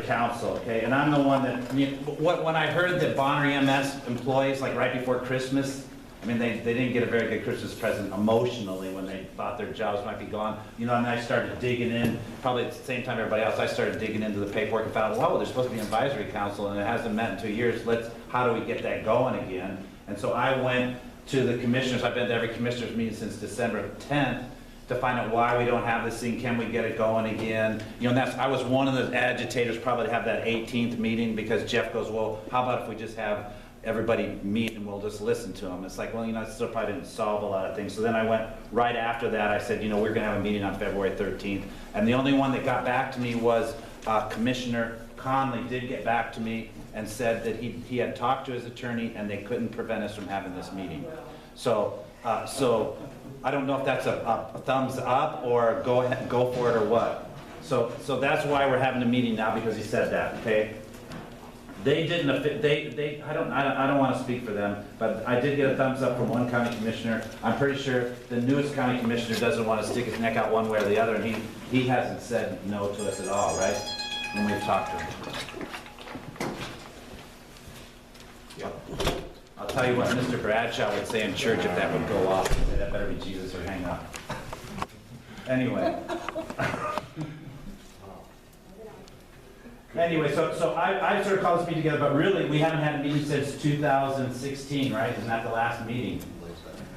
council, okay? And I'm the one that, I mean, when I heard that Bonner EMS employees, like right before Christmas, I mean, they didn't get a very good Christmas present emotionally when they thought their jobs might be gone. You know, and I started digging in, probably at the same time everybody else, I started digging into the paperwork and found, whoa, there's supposed to be an advisory council and it hasn't met in 2 years. How do we get that going again? And so I went to the commissioners, I've been to every commissioners meeting since December 10th, to find out why we don't have this thing, can we get it going again? You know, and I was one of the agitators probably to have that 18th meeting, because Jeff goes, well, how about if we just have everybody meet and we'll just listen to them? It's like, well, you know, it still probably didn't solve a lot of things. So then I went right after that, I said, you know, we're gonna have a meeting on February 13th. And the only one that got back to me was Commissioner Conley did get back to me and said that he had talked to his attorney and they couldn't prevent us from having this meeting. So I don't know if that's a thumbs up or go ahead, go for it or what. So that's why we're having a meeting now, because he said that, okay? They didn't, I don't want to speak for them, but I did get a thumbs up from one county commissioner. I'm pretty sure the newest county commissioner doesn't want to stick his neck out one way or the other, and he hasn't said no to us at all, right? When we've talked to him. I'll tell you what Mr. Bradshaw would say in church if that would go off. He'd say, that better be Jesus or hang up. Anyway. Anyway, so I sort of called this meeting together, but really we haven't had a meeting since 2016, right? Isn't that the last meeting?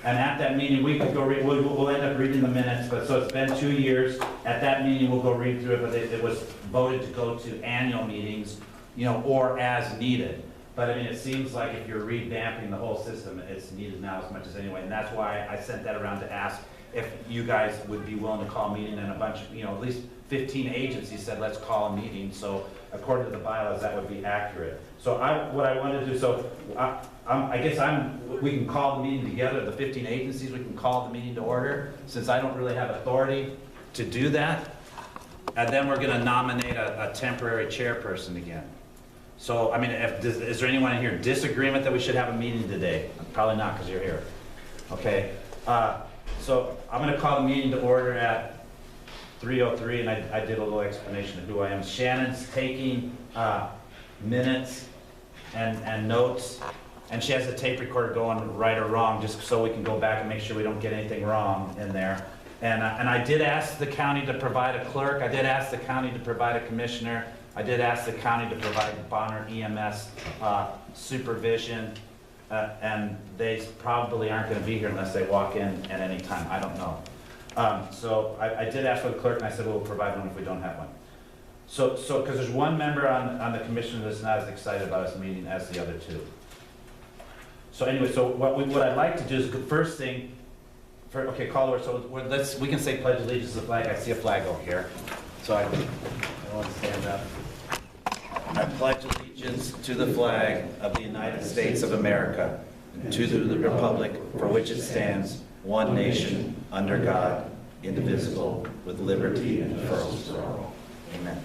And at that meeting, we could go read, we'll end up reading the minutes, but so it's been 2 years. At that meeting, we'll go read through it, but it was voted to go to annual meetings, you know, or as needed. But I mean, it seems like if you're revamping the whole system, it's needed now as much as anyway. And that's why I sent that around to ask if you guys would be willing to call a meeting, and a bunch of, you know, at least 15 agencies said, let's call a meeting. So according to the bylaws, that would be accurate. So what I wanted to do, so I guess we can call the meeting together, the 15 agencies, we can call the meeting to order, since I don't really have authority to do that. And then we're gonna nominate a temporary chairperson again. So, I mean, is there anyone in here disagreement that we should have a meeting today? Probably not, because you're here. Okay, so I'm gonna call the meeting to order at 3:03, and I did a little explanation of who I am. Shannon's taking minutes and notes, and she has a tape recorder going, right or wrong, just so we can go back and make sure we don't get anything wrong in there. And I did ask the county to provide a clerk. I did ask the county to provide a commissioner. I did ask the county to provide Bonner EMS supervision, and they probably aren't going to be here unless they walk in at any time. I don't know. So I did ask for the clerk, and I said we'll provide one if we don't have one. So because there's one member on the commission that's not as excited about this meeting as the other two. So anyway, so what I'd like to do is the first thing. Okay, call over. So we can say pledge allegiance to the flag. I see a flag over here, so I want to stand up. I pledge allegiance to the flag of the United States of America, and to the republic for which it stands, one nation, under God, indivisible, with liberty and justice for all. Amen.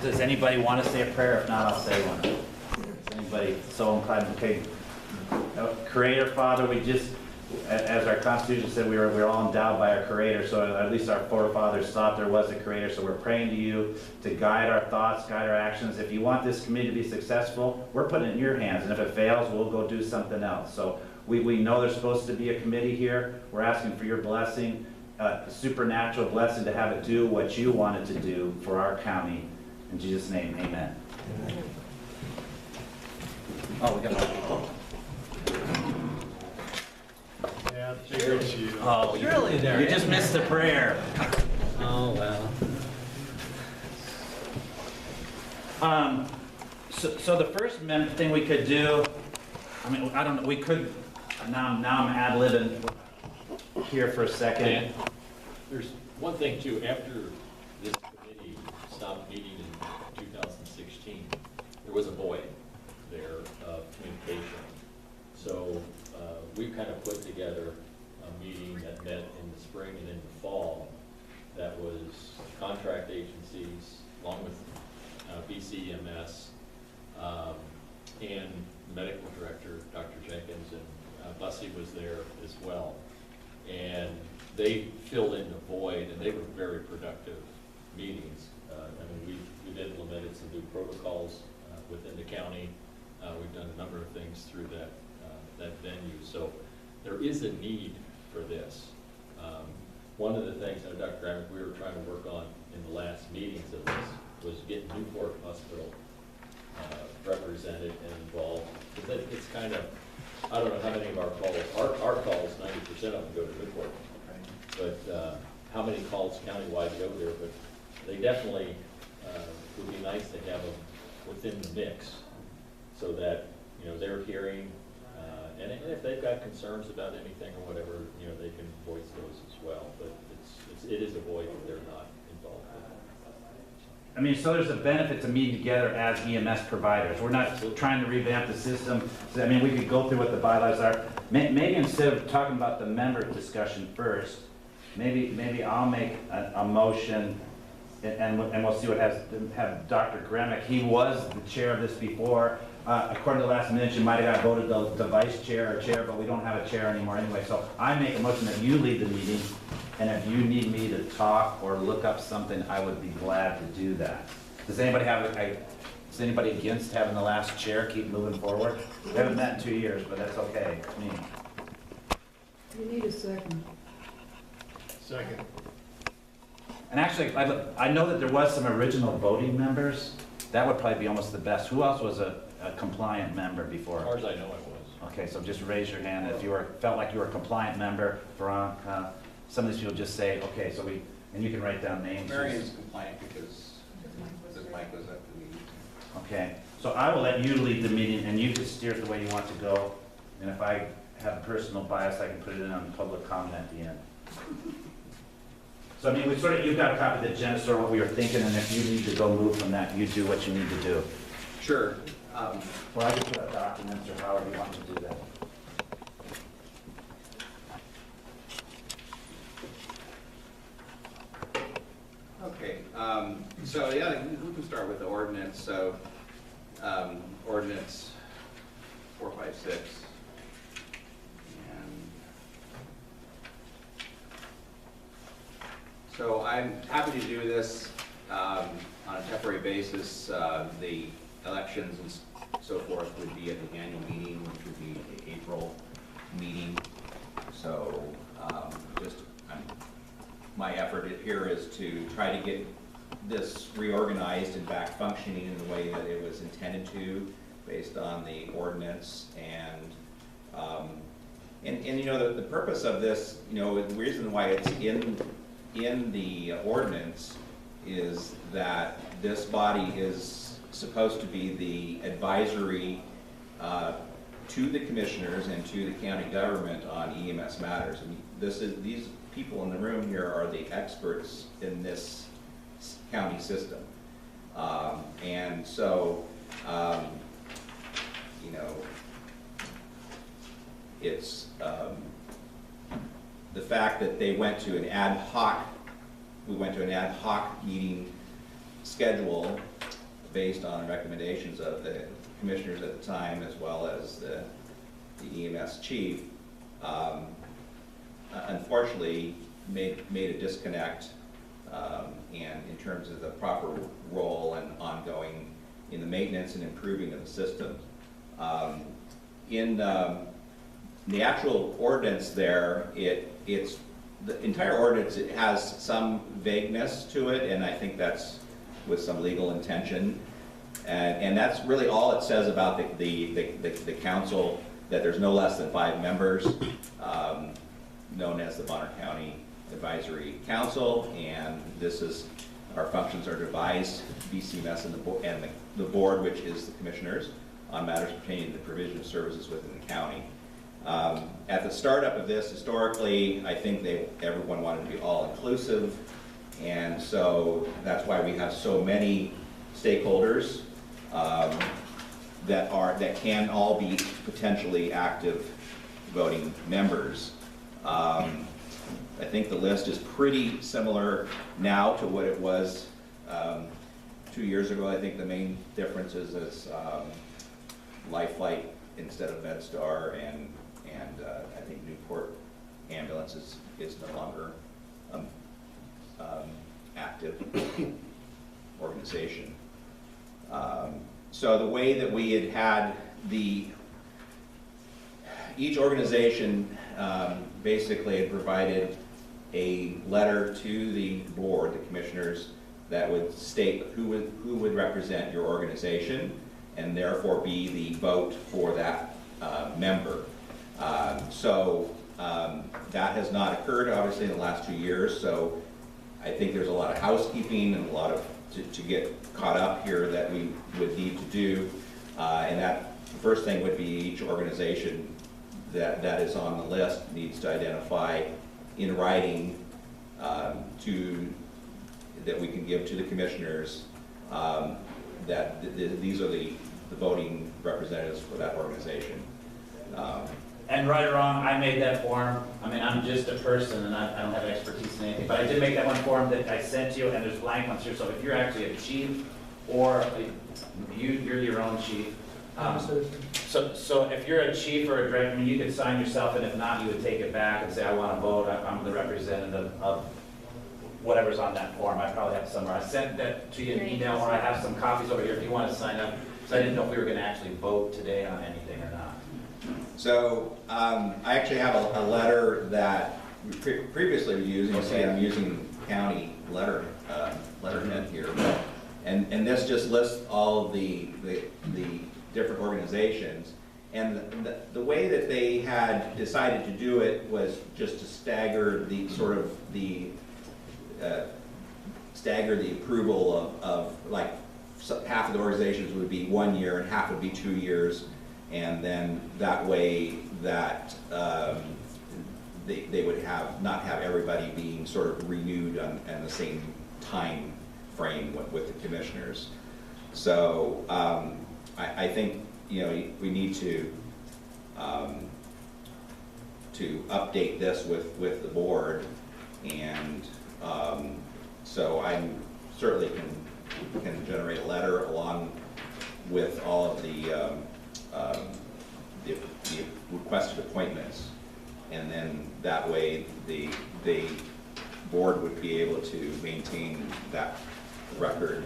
Does anybody want to say a prayer? If not, I'll say one. Is anybody so inclined? Okay. Creator, Father, we just, as our Constitution said, we're all endowed by our Creator, so at least our forefathers thought there was a Creator, so we're praying to you to guide our thoughts, guide our actions. If you want this committee to be successful, we're putting it in your hands, and if it fails, we'll go do something else. So we know there's supposed to be a committee here. We're asking for your blessing, supernatural blessing to have it do what you want it to do for our county. In Jesus' name, amen. Oh, we got more people. Yeah, figures you. Oh, Really there? You just missed the prayer. Oh, well. So the first thing we could do, I mean, I don't know, we could, now I'm ad-libbing here for a second. Dan, there's one thing too, after this committee stopped meeting in 2016, there was a void there of communication. So we've kind of put together a meeting that met in the spring and in the fall that was contract agencies, along with BCEMS, and medical director, Dr. Jenkins, and Bussy was there as well. And they filled in the void, and they were very productive meetings. I mean, some new protocols within the county. We've done a number of things through that venue. So there is a need for this. One of the things, Dr. Gramick, we were trying to work on in the last meetings of this was get Newport Hospital represented and involved. Because it's kind of, I don't know how many of our calls, 90% of them go to Newport. But how many calls countywide go there? But they definitely would be nice to have them within the mix so that, you know, they're hearing, and if they've got concerns about anything or whatever, you know, they can voice those as well. But it is a void that they're not involved in. I mean, so there's a benefit to meeting together as EMS providers. We're not trying to revamp the system. I mean, we could go through what the bylaws are. Maybe instead of talking about the member discussion first, maybe I'll make a motion, and we'll see what have Dr. Gremick. He was the chair of this before. According to the last minute, you might have got voted the vice chair or chair, but we don't have a chair anymore anyway. So I make a motion that you lead the meeting, and if you need me to talk or look up something, I would be glad to do that. Does anybody is anybody against having the last chair keep moving forward? We haven't met in 2 years, but that's okay. I mean, You need a second. Second. and actually, I know that there was some original voting members. That would probably be almost the best. Who else was a compliant member before? As far as I know, I was. Okay, so just raise your hand if you felt like you were a compliant member. Veronica, some of these people just say, okay, so and you can write down names. Marion's compliant because this mic goes up to me. Okay, so I will let you lead the meeting, and you can steer it the way you want to go. And if I have a personal bias, I can put it in on public comment at the end. So I mean, you've got a copy of the agenda, sort of what we were thinking, and if you need to go move from that, you do what you need to do. Sure. Or I can put up documents or however you want to do that. Okay, so yeah, we can start with the ordinance. So ordinance 456. And so I'm happy to do this on a temporary basis. The elections and so forth would be at the annual meeting, which would be the April meeting. So my effort here is to try to get this reorganized and back functioning in the way that it was intended to, based on the ordinance. And you know, the purpose of this, you know, the reason why it's in the ordinance is that this body is supposed to be the advisory to the commissioners and to the county government on EMS matters. I mean, these people in the room here are the experts in this county system. And so, you know, it's the fact that they went to an ad hoc meeting schedule based on recommendations of the commissioners at the time, as well as the EMS chief, unfortunately made a disconnect and in terms of the proper role and ongoing in the maintenance and improving of the system. In the actual ordinance there, it's the entire ordinance, it has some vagueness to it, and I think that's with some legal intention. And that's really all it says about the council, that there's no less than 5 members, known as the Bonner County Advisory Council, and this is, our functions are devised, BCMS and the board, which is the commissioners, on matters pertaining to the provision of services within the county. At the startup of this, historically, I think everyone wanted to be all-inclusive, and so that's why we have so many stakeholders that can all be potentially active voting members. I think the list is pretty similar now to what it was 2 years ago. I think the main difference is Life Flight instead of MedStar, and I think Newport Ambulance is no longer active organization. So the way that we had each organization basically had provided a letter to the board, the commissioners, that would state who would represent your organization and therefore be the vote for that member. That has not occurred obviously in the last 2 years, so I think there's a lot of housekeeping and a lot of to get caught up here that we would need to do. And that first thing would be each organization that is on the list needs to identify in writing that we can give to the commissioners that these are the voting representatives for that organization. And right or wrong, I made that form. I mean, I'm just a person and I don't have expertise in anything, but I did make that one form that I sent you, and there's blank ones here. So if you're actually a chief or you're your own chief. So if you're a chief or a director, I mean, you could sign yourself, and if not, you would take it back and say, I want to vote. I'm the representative of whatever's on that form. I probably have it somewhere. I sent that to you in an email, or I have some copies over here if you want to sign up. So I didn't know if we were going to actually vote today on anything or not. So I actually have a letter that we previously were using. You see, I'm using county letterhead here, and this just lists all of the different organizations. And the way that they had decided to do it was just to stagger the approval of like half of the organizations would be 1 year and half would be 2 years. And then that way that they would not have everybody being sort of renewed on the same time frame with the commissioners. So I think we need to update this with the board, and so I certainly can generate a letter along with all of the requested appointments, and then that way the board would be able to maintain that record.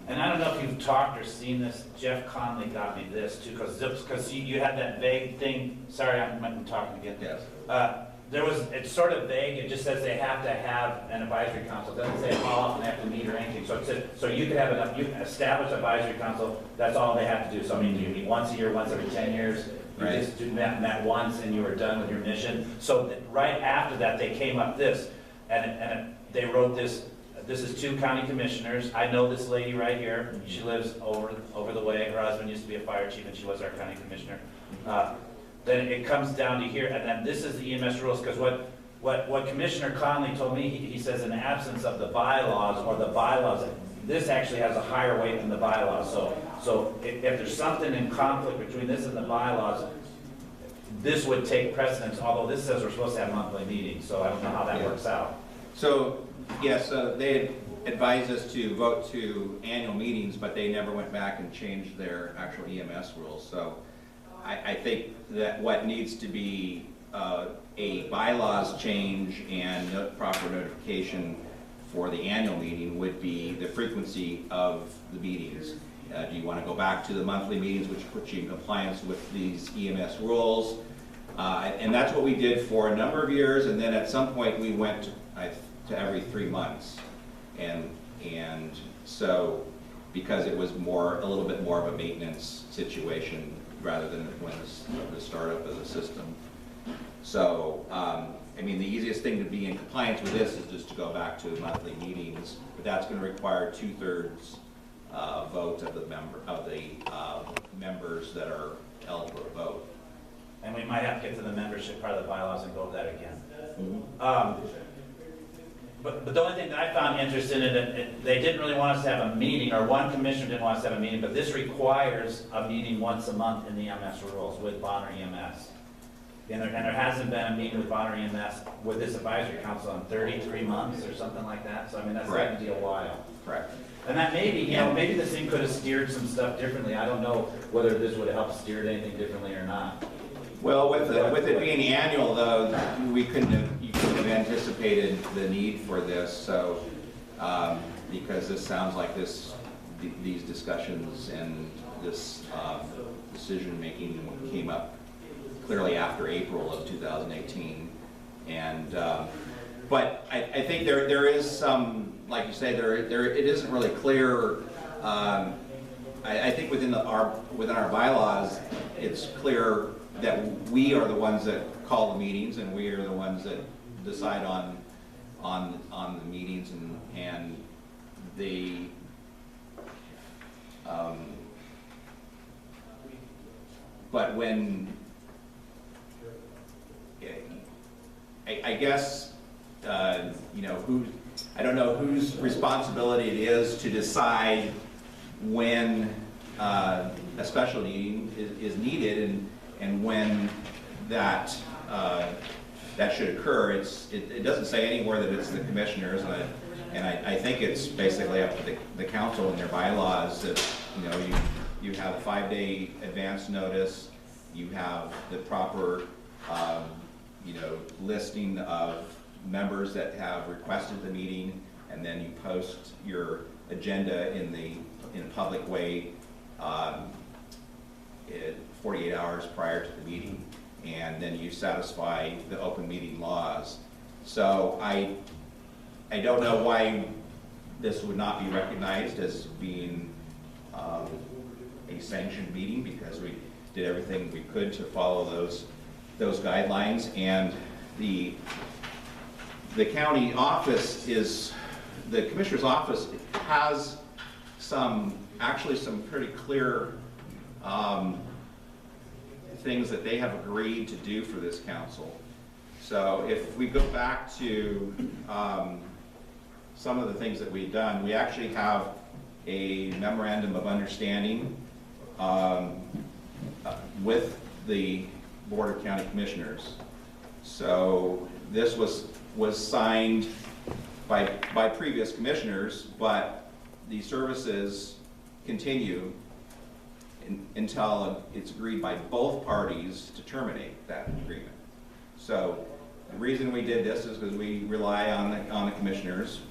And I don't know if you've talked or seen this, Jeff Conley got me this too, because you had that vague thing, sorry, I'm talking again. Yes. It's sort of vague, it just says they have to have an advisory council, it doesn't say how often they have to meet or anything. So it said, so you could have you can establish an advisory council, that's all they have to do. So I mean, you meet once a year, once every 10 years, you Right. just met once and you were done with your mission. So right after that, they came up this, and they wrote this. This is 2 county commissioners. I know this lady right here. She lives over the way. Her husband used to be a fire chief, and she was our county commissioner. Then it comes down to here, and then this is the EMS rules, because what Commissioner Conley told me, he says in the absence of the bylaws, this actually has a higher weight than the bylaws. So if there's something in conflict between this and the bylaws, this would take precedence, although this says we're supposed to have monthly meetings, so I don't know how that works out. So, yes, they had advised us to vote to annual meetings, but they never went back and changed their actual EMS rules. So I think that what needs to be a bylaws change and proper notification for the annual meeting would be the frequency of the meetings. Do you want to go back to the monthly meetings, which puts you in compliance with these EMS rules? And that's what we did for a number of years, and then at some point we went to every 3 months. And so, because it was a little bit more of a maintenance situation rather than when the startup of the system. So, I mean, the easiest thing to be in compliance with this is just to go back to monthly meetings, but that's going to require 2/3 vote of the members that are eligible to vote. And we might have to get to the membership part of the bylaws and go over that again. Mm-hmm. But the only thing that I found interesting in it, they didn't really want us to have a meeting, or one commissioner didn't want us to have a meeting, but this requires a meeting once a month in the EMS rules with Bonner EMS. And there hasn't been a meeting with Bonner EMS with this advisory council in 33 months or something like that. So I mean, that's going to be a while. Correct. And that maybe, maybe this thing could have steered some stuff differently. I don't know whether this would have helped steer anything differently or not. Well, with it being annual, though, you couldn't have anticipated the need for this. So because this sounds like these discussions and this decision-making came up clearly after April of 2018. And, but I think there is some, like you say, it isn't really clear. I think within our bylaws, it's clear that we are the ones that call the meetings, and we are the ones that decide on the meetings, and the but when I guess you know, I don't know whose responsibility it is to decide when a special meeting is needed and when that should occur. It doesn't say anywhere that it's the commissioners, and I think it's basically up to the council and their bylaws that, you know, you have a 5-day advance notice, you have the proper you know, listing of members that have requested the meeting, and then you post your agenda in a public way 48 hours prior to the meeting, and then you satisfy the open meeting laws. So I don't know why this would not be recognized as being a sanctioned meeting, because we did everything we could to follow those guidelines. And the county office the commissioner's office has actually some pretty clear things that they have agreed to do for this council. So if we go back to some of the things that we've done, we actually have a memorandum of understanding with the Board of County Commissioners. So this was signed by previous commissioners, but the services continue until it's agreed by both parties to terminate that agreement. So the reason we did this is because we rely on the commissioners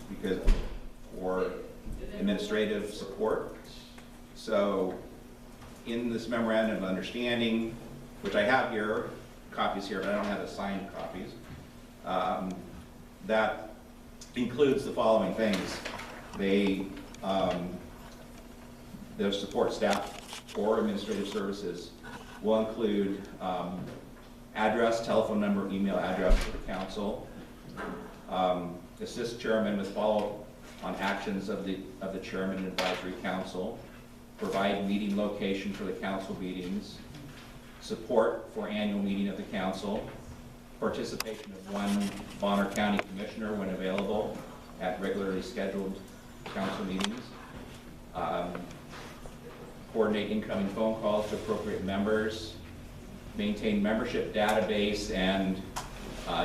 for administrative support. So in this memorandum of understanding, which I have here, copies here, but I don't have the signed copies, that includes the following things. Their support staff for administrative services will include address, telephone number, email address for the council, assist chairman with follow on actions of the chairman and advisory council, provide meeting location for the council meetings, support for annual meeting of the council, participation of one Bonner County commissioner when available at regularly scheduled council meetings, coordinate incoming phone calls to appropriate members, maintain membership database and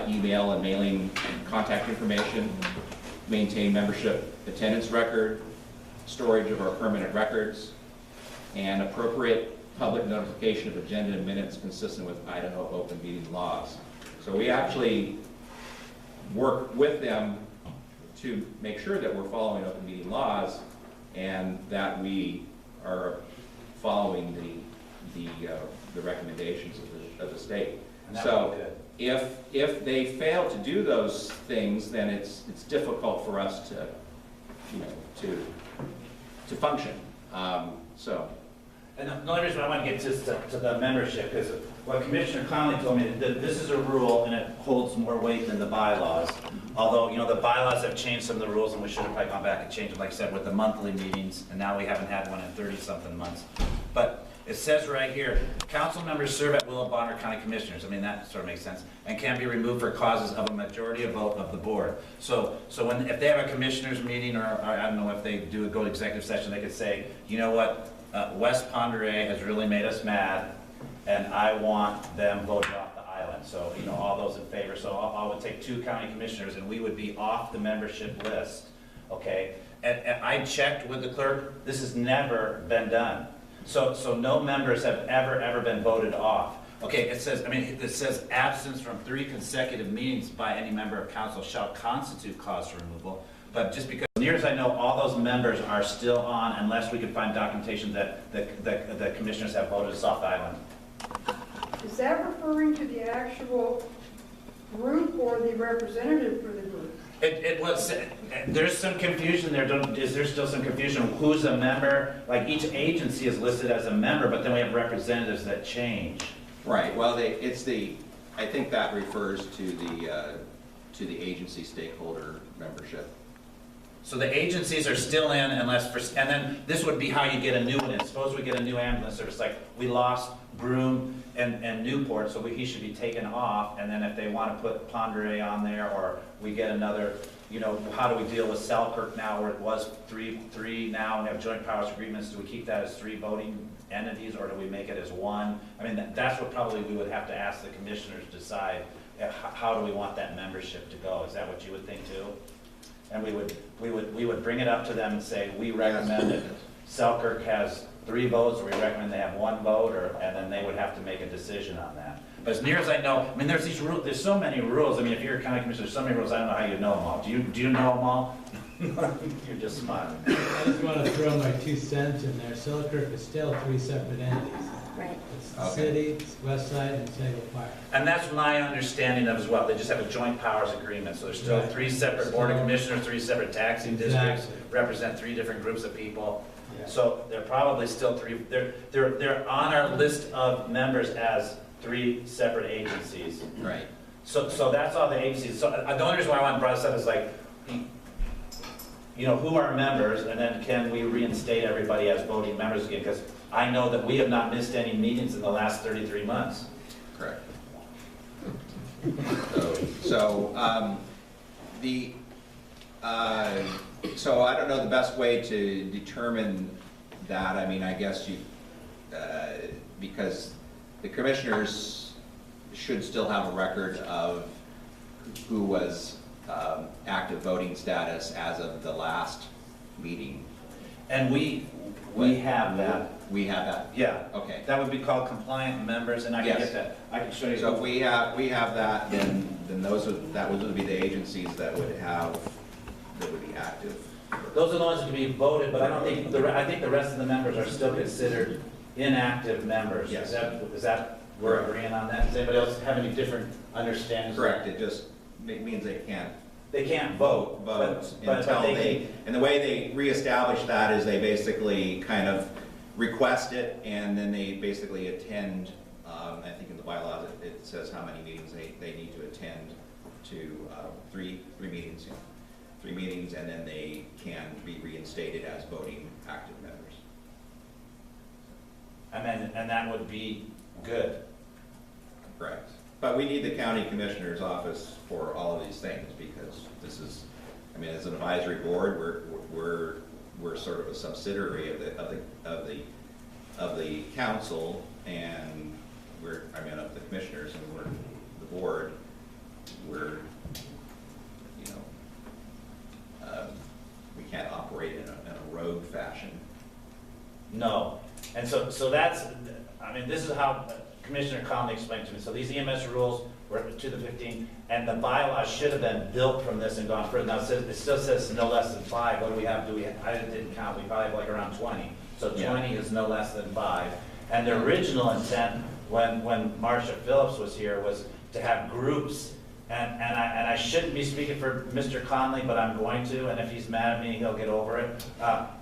email and mailing contact information, maintain membership attendance record, storage of our permanent records, and appropriate public notification of agenda and minutes consistent with Idaho open meeting laws. So we actually work with them to make sure that we're following open meeting laws and that we are following the recommendations of the state. So if they fail to do those things, then it's difficult for us to, you know, to function. And the only reason I want to get to the membership, because what Commissioner Conley told me, that this is a rule and it holds more weight than the bylaws. Although, you know, the bylaws have changed some of the rules, and we should have probably gone back and changed them, like I said, with the monthly meetings, and now we haven't had one in 30-something months. But it says right here, council members serve at will of Bonner County Commissioners. I mean, that sort of makes sense. And can be removed for causes of a majority of vote of the board. So if they have a commissioners meeting, or I don't know if they go to executive session, they could say, you know what, West Ponderay has really made us mad, and I want them voted off the island. So, you know, all those in favor. So I would take 2 county commissioners, and we would be off the membership list, okay? And I checked with the clerk. This has never been done. So no members have ever been voted off. Okay, it says absence from 3 consecutive meetings by any member of council shall constitute cause for removal. But just because near as I know, all those members are still on unless we can find documentation that the commissioners have voted us off the island. Is that referring to the actual group or the representative for the group? It was, there's some confusion there, is there still some confusion? Who's a member? Like each agency is listed as a member, but then we have representatives that change. Right, well, I think that refers to the agency stakeholder membership. So the agencies are still in unless, and then this would be how you get a new one in. Suppose we get a new ambulance service, like we lost Broome and Newport, so he should be taken off, and then if they want to put Ponderay on there, or we get another, how do we deal with Selkirk now, where it was three now, we have joint powers agreements, do we keep that as 3 voting entities, or do we make it as 1? I mean, that's what probably we would have to ask the commissioners to decide, how do we want that membership to go? Is that what you would think too? And we would bring it up to them and say, we recommend that Selkirk has 3 votes, or we recommend they have 1 vote, and then they would have to make a decision on that. But as near as I know, I mean, there's these rules, there's so many rules. I mean, if you're a county commissioner, there's so many rules, I don't know how you know them all. Do you know them all? You're just smiling. I just want to throw my 2 cents in there. Selkirk is still 3 separate entities. Right. It's the Okay. city, it's West Side, and Sago Fire. And that's my understanding of as well. They just have a joint powers agreement. So there's still Right. 3 separate board of commissioners, 3 separate taxing districts, Exactly. represent 3 different groups of people. Yeah. So they're probably still 3, they're on our list of members as 3 separate agencies. Right. So that's all the agencies. So the only reason why I want to bring this up is like, who are members, and then can we reinstate everybody as voting members again? Because I know that we have not missed any meetings in the last 33 months. Correct. So I don't know the best way to determine that. I mean, I guess because the commissioners should still have a record of who was active voting status as of the last meeting. And we have that. We have that? Yeah. Okay. That would be called compliant members, and I can Yes. get that. I can show you. So if we have that, then that would be the agencies that would be active. Those are the ones that can be voted, but I don't think, I think the rest of the members are still considered inactive members. Yes. Is that, we're agreeing on that? Does anybody else have any different understandings? Correct, it just means they can't They can't vote, vote but until they and the way they reestablish that is they basically kind of request it, and then they basically attend, I think in the bylaws it says how many meetings they need to attend to, 3 meetings, yeah. 3 meetings, and then they can be reinstated as voting active members. and that would be good. Correct. But we need the county commissioner's office for all of these things, because this is, I mean, as an advisory board, we're sort of a subsidiary of the council, and of the commissioners, and we're the board. We can't operate in a rogue fashion. No. And so that's, I mean, this is how Commissioner Conley explained to me. So these EMS rules were to the 15, and the bylaws should have been built from this and gone further. Now it still says no less than 5. What do we have? I didn't count. We probably have like around 20. So 20 is no less than 5. And the original intent, when Marcia Phillips was here, was to have groups. And I shouldn't be speaking for Mr. Conley, but I'm going to, and if he's mad at me, he'll get over it.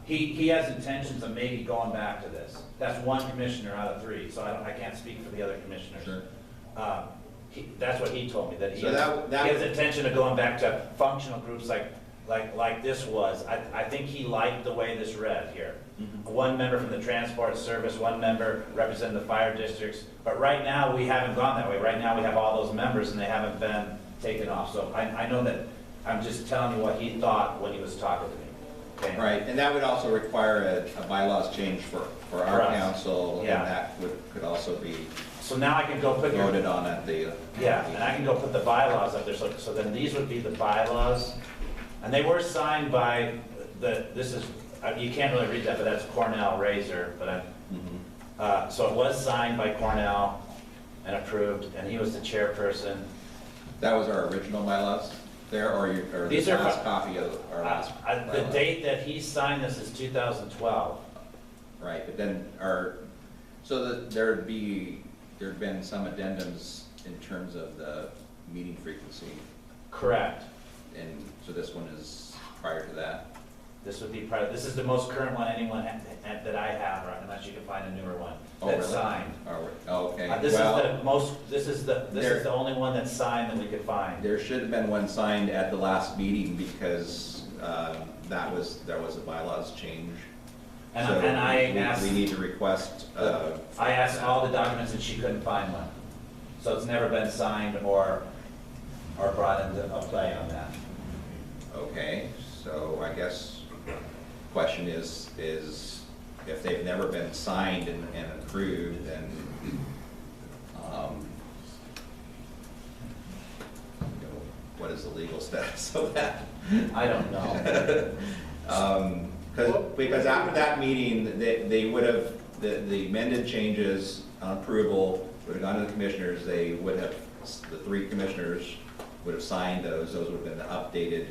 He has intentions of maybe going back to this. That's 1 commissioner out of 3, so I can't speak for the other commissioners. Sure. That's what he told me, that he So he has intention of going back to functional groups like this was. I think he liked the way this read here. Mm-hmm. 1 member from the transport service, 1 member representing the fire districts. But right now, we haven't gone that way. Right now, we have all those members, and they haven't been taken off. So I know that, I'm just telling you what he thought when he was talking to me. Okay? Right, and that would also require a bylaws change for For our us. council, and Yeah. that could also be So now I can go put your, voted on at the. yeah, and I can go put the bylaws up there. So then these would be the bylaws. And they were signed by this is, you can't really read that, but that's Cornell Razor. But Mhm. so it was signed by Cornell and approved, and he was the chairperson. That was our original bylaws there, or the These are last fi- copy of our last? The date that he signed this is 2012. Right, but then so that there'd been some addendums in terms of the meeting frequency, Correct. and so this one is prior to that? This would be this is the most current one anyone that I have, right, unless you can find a newer one, Oh, that's really? signed. Oh, okay. This is Well, the most, this is the only one that's signed that we could find. there should have been one signed at the last meeting because there was a bylaws change. And So I we asked, need to request. I asked all the documents and she couldn't find one. So it's never been signed or brought into play on that. Okay, so I guess question is if they've never been signed and approved, then what is the legal status of that? I don't know. Because after that meeting, they would have, the amended changes on approval would have gone to the commissioners, the 3 commissioners would have signed those would have been the updated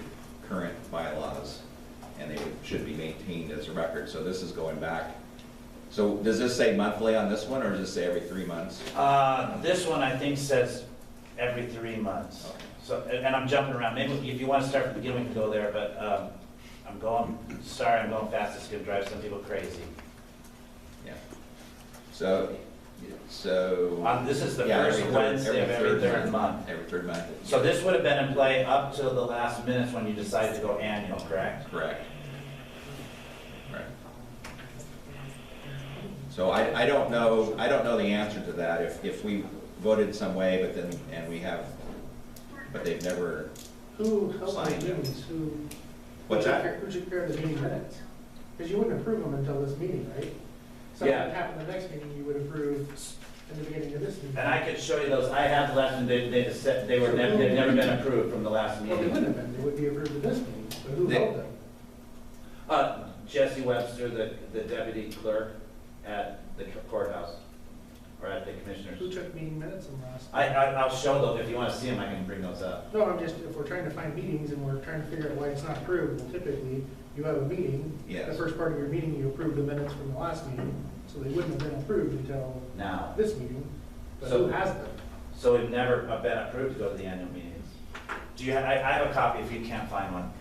current bylaws, and they should be maintained as a record. So this is going back. So does this say monthly on this one, or does it say every 3 months? This one I think says every 3 months. Okay. So, and I'm jumping around, maybe if you want to start from the beginning, we can go there, but I'm going fast, it's gonna drive some people crazy. Yeah. So. This is the Yeah, first Wednesday of every third month. Every third month. So this would have been in play up till the last minutes when you decided to go annual, correct? Correct. Right. So I don't know the answer to that, if we voted some way, but they've never, Who held the Signed. meetings? What's that? Who took care of the meeting minutes? Because you wouldn't approve them until this meeting, right? Something Yeah. that happened the next meeting, you would approve in the beginning of this meeting. And I could show you those, I have the last one, they've never been approved from the last Well, they meeting. wouldn't have been, they would be approved in this meeting, but who They- held them? Jesse Webster, the deputy clerk at the courthouse, or at the Who commissioners. took meeting minutes in the last? I'll show those, if you want to see them, I can bring those up. No, if we're trying to find meetings and we're trying to figure out why it's not approved, well, typically, you have a meeting. Yes. The first part of your meeting, you approve the minutes from the last meeting, so they wouldn't have been approved until Now, this meeting. But So- who has them? so we've never been approved to go to the annual meetings. Do you, I have a copy if you can't find one.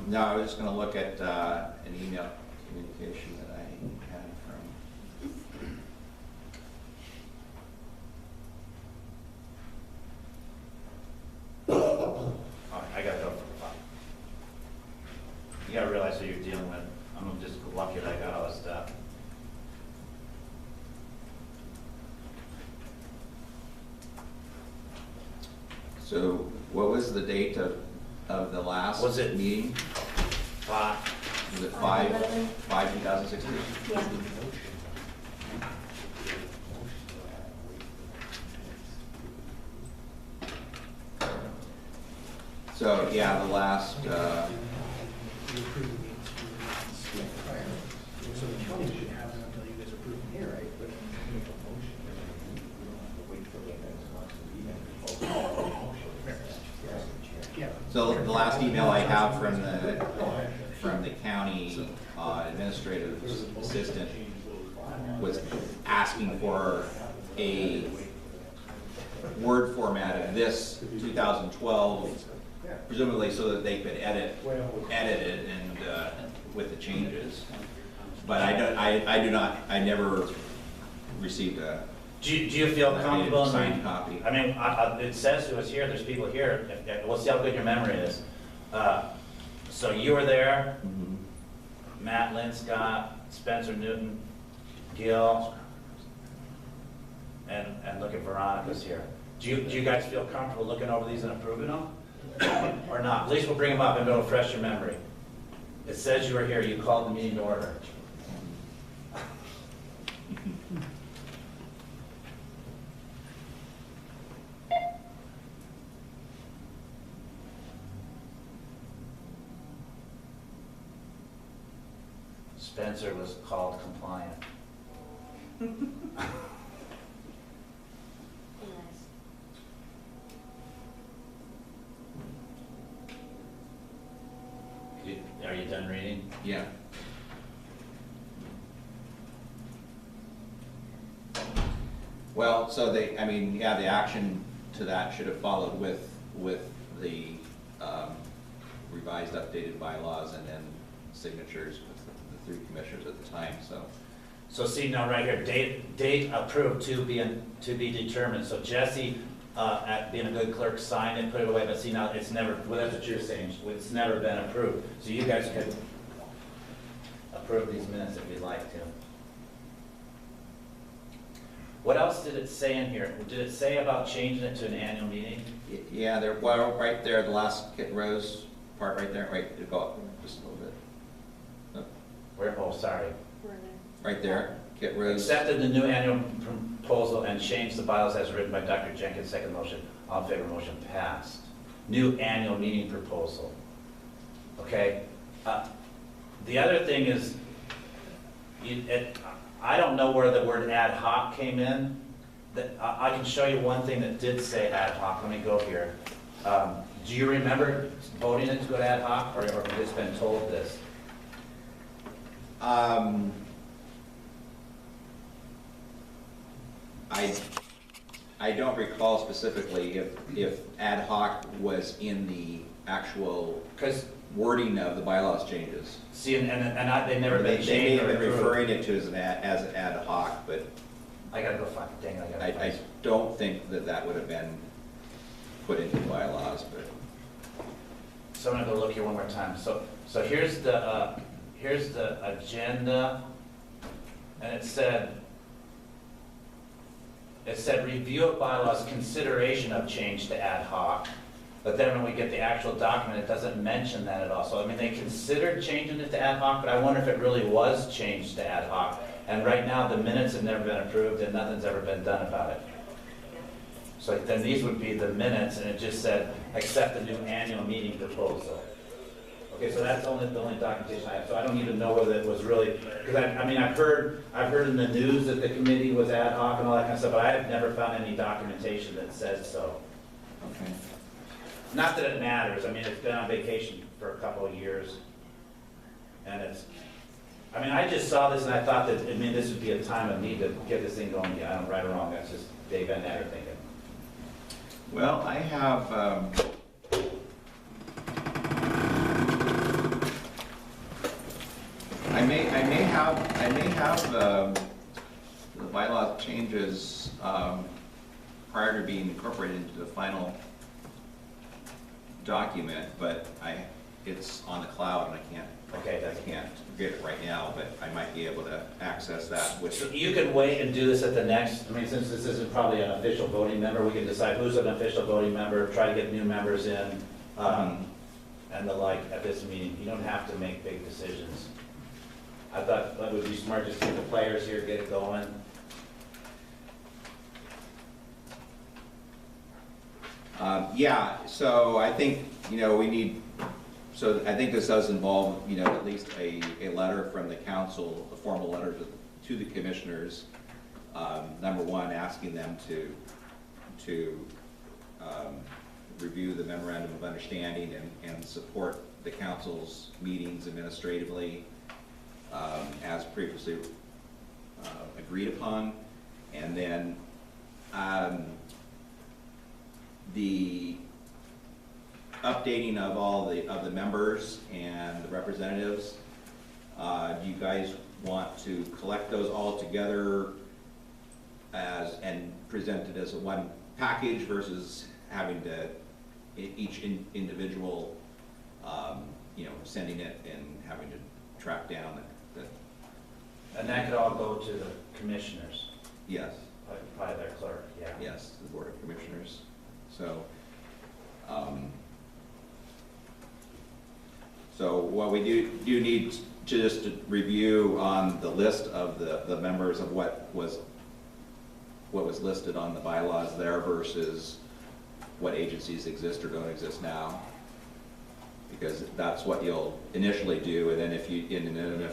no, I was just gonna look at an email communication that I had from. Oh, I gotta go for the file. You gotta realize who you're dealing with. I'm just lucky that I got all this stuff. So what was the date of the last Was it- meeting? Uh, Was it 5/2016? Yeah. So, yeah, the last, You approve the meetings prior. So the county should have them until you guys approve them here, right? But yeah. so the last email I have from the county administrative assistant was asking for a word format of this 2012, presumably so that they could edit it and with the changes. But I never received a Do you feel comfortable in signed copy. I mean, it says to us here, there's people here, we'll see how good your memory is. So you were there, Mhm. Matt Linscott, Spencer Newton, Gil, and look at Veronica's here. Do you guys feel comfortable looking over these and approving them? Or not? At least we'll bring them up and it'll refresh your memory. It says you were here, you called the meeting to order. Spencer was called compliant. Are you done reading? Yeah. Well, so they, I mean, yeah, the action to that should have followed with the revised, updated bylaws and then signatures with the 3 commissioners at the time, so. So see now right here, date approved to be determined. So Jesse, at being a good clerk, signed it, put it away, but see now it's never, well, that's what you're saying, it's never been approved. So you guys could approve these minutes if you'd like to. What else did it say in here? Did it say about changing it to an annual meeting? Yeah, there, well, right there, the last Kit Rose part right there, right, go up just a little bit. Where, oh, sorry. Right there, Kit Rose. Accepted the new annual proposal and changed the bylaws as written by Dr. Jenkins, second motion. All in favor, motion passed. New annual meeting proposal. Okay? The other thing is, I don't know where the word ad hoc came in. I can show you one thing that did say ad hoc. Let me go here. Do you remember voting it to go to ad hoc, or have you just been told this? I don't recall specifically if ad hoc was in the actual Because, wording of the bylaws changes. see, they've never They been may changed have or been approved. referring it to as ad hoc, but I gotta go find it, dang it, I gotta I find it. don't think that would have been put into the bylaws, but. So I'm gonna go look here one more time. So here's the agenda, and it said review of bylaws, consideration of change to ad hoc. But then when we get the actual document, it doesn't mention that at all. So I mean, they considered changing it to ad hoc, but I wonder if it really was changed to ad hoc. And right now, the minutes have never been approved and nothing's ever been done about it. So then these would be the minutes, and it just said, accept the new annual meeting proposal. Okay, so that's the only documentation I have, so I don't even know whether it was really, because I mean, I've heard in the news that the committee was ad hoc and all that kind of stuff, but I have never found any documentation that says so. Okay. Not that it matters, I mean, it's been on vacation for a couple of years, and I mean, I just saw this and I thought that, I mean, this would be a time of need to get this thing going, yeah, I don't, right or wrong, that's just Dave Van Natter thinking. Well, I have, I may have the bylaw changes prior to being incorporated into the final document, but it's on the cloud and I can't get it right now, but I might be able to access that with. So you can wait and do this at the next, I mean, since this isn't probably an official voting member, we can decide who's an official voting member, try to get new members in, and the like at this meeting. You don't have to make big decisions. I thought that would be smart, just get the players here, get it going. Yeah, so I think, we need, so I think this does involve, at least a letter from the council, a formal letter to the commissioners. Number one, asking them to review the memorandum of understanding and support the council's meetings administratively as previously agreed upon. And then the updating of all the members and the representatives. Do you guys want to collect those all together and present it as a one package versus having to each individual, sending it and having to track down the. And that could all go to the commissioners, Yes. by their clerk, yeah. Yes, the Board of Commissioners. So, so what we do need to just review on the list of the members of what was listed on the bylaws there versus what agencies exist or don't exist now. Because that's what you'll initially do, and then if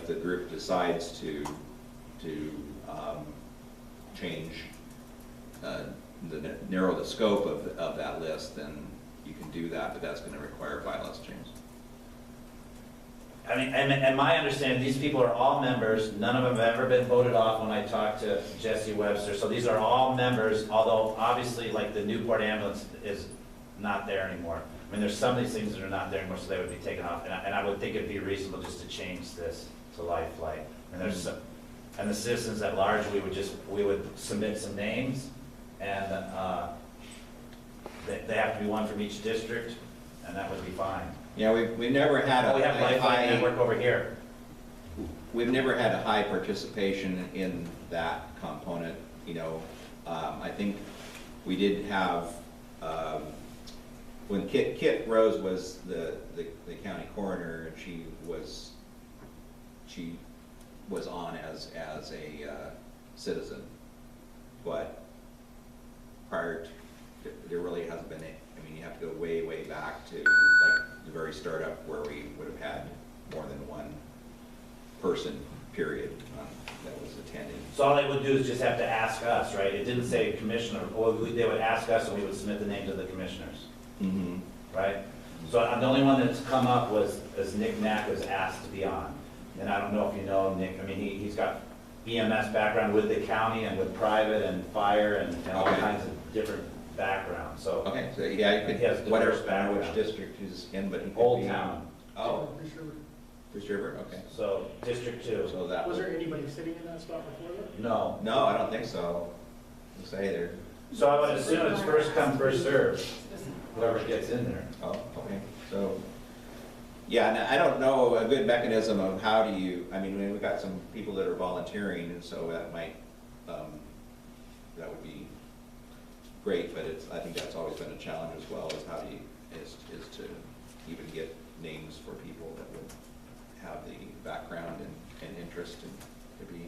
the group decides to change, narrow the scope of that list, then you can do that, but that's going to require bylaws change. I mean, and my understanding, these people are all members, none of them have ever been voted off when I talked to Jesse Webster, so these are all members, although obviously like the Newport ambulance is not there anymore. I mean, there's some of these things that are not there anymore, so they would be taken off, and I would think it'd be reasonable just to change this to Life Flight. And there's some, and the citizens at large, we would submit some names, and they have to be one from each district, and that would be fine. Yeah, we've never had a We have Life Flight high, Network over here. we've never had a high participation in that component, you know. I think we did have, when Kit Rose was the county coroner, and she was on as a citizen, but prior to, there really hasn't been, I mean, you have to go way, way back to like the very startup where we would have had more than one person, period, that was attending. So all they would do is just have to ask us, right? It didn't say commissioner, or they would ask us and we would submit the names of the commissioners, Mm-hmm. right? So the only one that's come up was Nick Knack was asked to be on. And I don't know if you know Nick, I mean, he's got EMS background with the county and with private and fire and all Okay. kinds of different backgrounds, so. Okay, so yeah, you He has could, whatever, diverse I don't know which background. district he's in, but he could be. Old Town, Oh, Pretty sure. Fish River, okay. so District 2. So that Was was, there anybody sitting in that spot before that? No. no, I don't think so. I'll say there, So I would assume it's first come, first served, whoever gets in there. oh, okay, so, yeah, and I don't know a good mechanism of how do you, I mean, we've got some people that are volunteering, and so that might, that would be great, but it's, I think that's always been a challenge as well, is how do you, is to even get names for people that would have the background and interest and to be.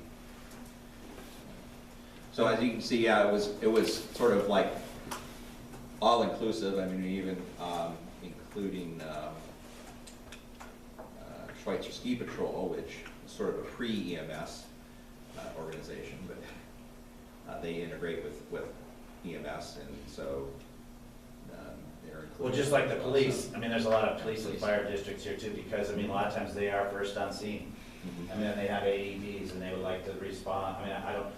So as you can see, yeah, it was sort of like all-inclusive, I mean, even including Schweitzer Ski Patrol, which is sort of a pre-EMS organization, but they integrate with EMS, and so they're included. Well, just like the police, I mean, there's a lot of police and fire districts here too, because, I mean, a lot of times they are first on scene. Mhm. I mean, they have AEDs and they would like to respond, I mean,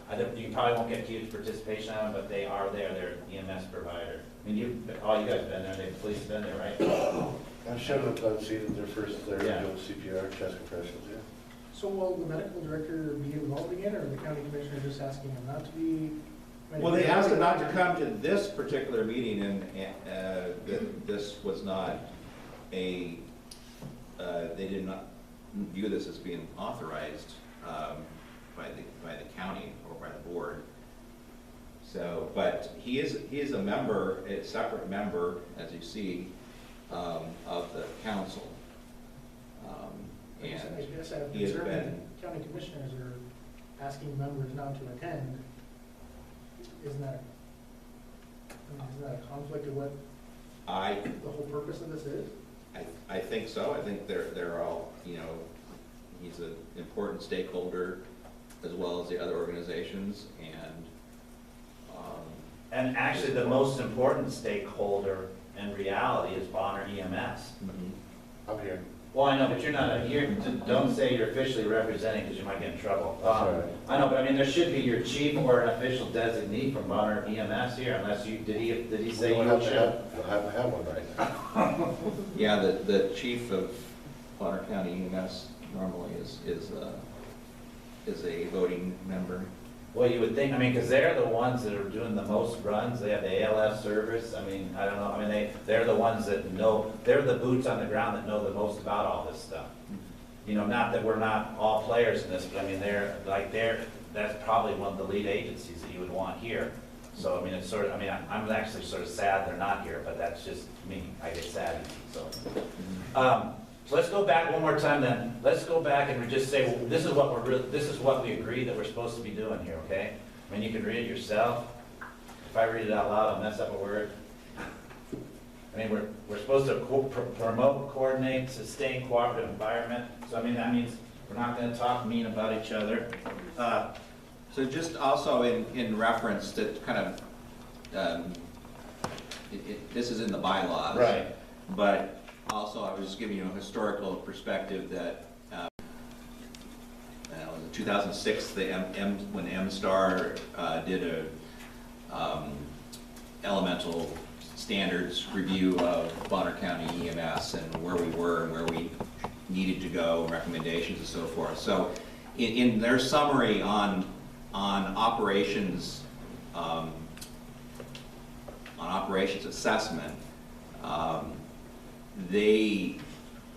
I don't, you probably won't get huge participation on them, but they are there, they're an EMS provider. I mean, all you guys have been there, the police have been there, right? I've shown up, I've seen their first, they're Yeah. doing CPR, chest compressions, yeah. So will the medical director be involved again, or the county commissioner just asking him not to be? I mean, Well, they asked him not to come to this particular meeting, and that this was not a, they did not view this as being authorized by the county or by the board. So, but he is a member, a separate member, as you see, of the council. I guess I have he has concern been- that county commissioners are asking members not to attend. Isn't that, I mean, isn't that a conflict of what the whole purpose of this is? I think so. I think they're all, you know, he's an important stakeholder as well as the other organizations, and, And actually, the most important stakeholder in reality is Bonner EMS. I'm here. Well, I know, but you're not, don't say you're officially representing, because you might get in trouble. That's all right. I know, but I mean, there should be your chief or an official designee from Bonner EMS here, unless you, did he say We you don't should? have to have one right now. yeah, the chief of Bonner County EMS normally is a voting member. Well, you would think, I mean, because they're the ones that are doing the most runs, they have the ALF service, I mean, I don't know, I mean, they're the ones that know, they're the boots on the ground that know the most about all this stuff. You know, not that we're not all players in this, but I mean, that's probably one of the lead agencies that you would want here. So, I mean, it's sort of, I mean, I'm actually sort of sad they're not here, but that's just me, I get sad, so. So let's go back one more time then. Let's go back and just say, well, this is what we agreed that we're supposed to be doing here, okay? I mean, you can read it yourself. If I read it out loud, I'll mess up a word. I mean, we're supposed to promote, coordinate, sustain cooperative environment. So, I mean, that means we're not gonna talk mean about each other. So just also in reference to kind of, this is in the bylaws. Right. But also, I was just giving you a historical perspective that 2006, when MSTAR did a elemental standards review of Bonner County EMS and where we were and where we needed to go, recommendations and so forth. So in their summary on operations assessment, they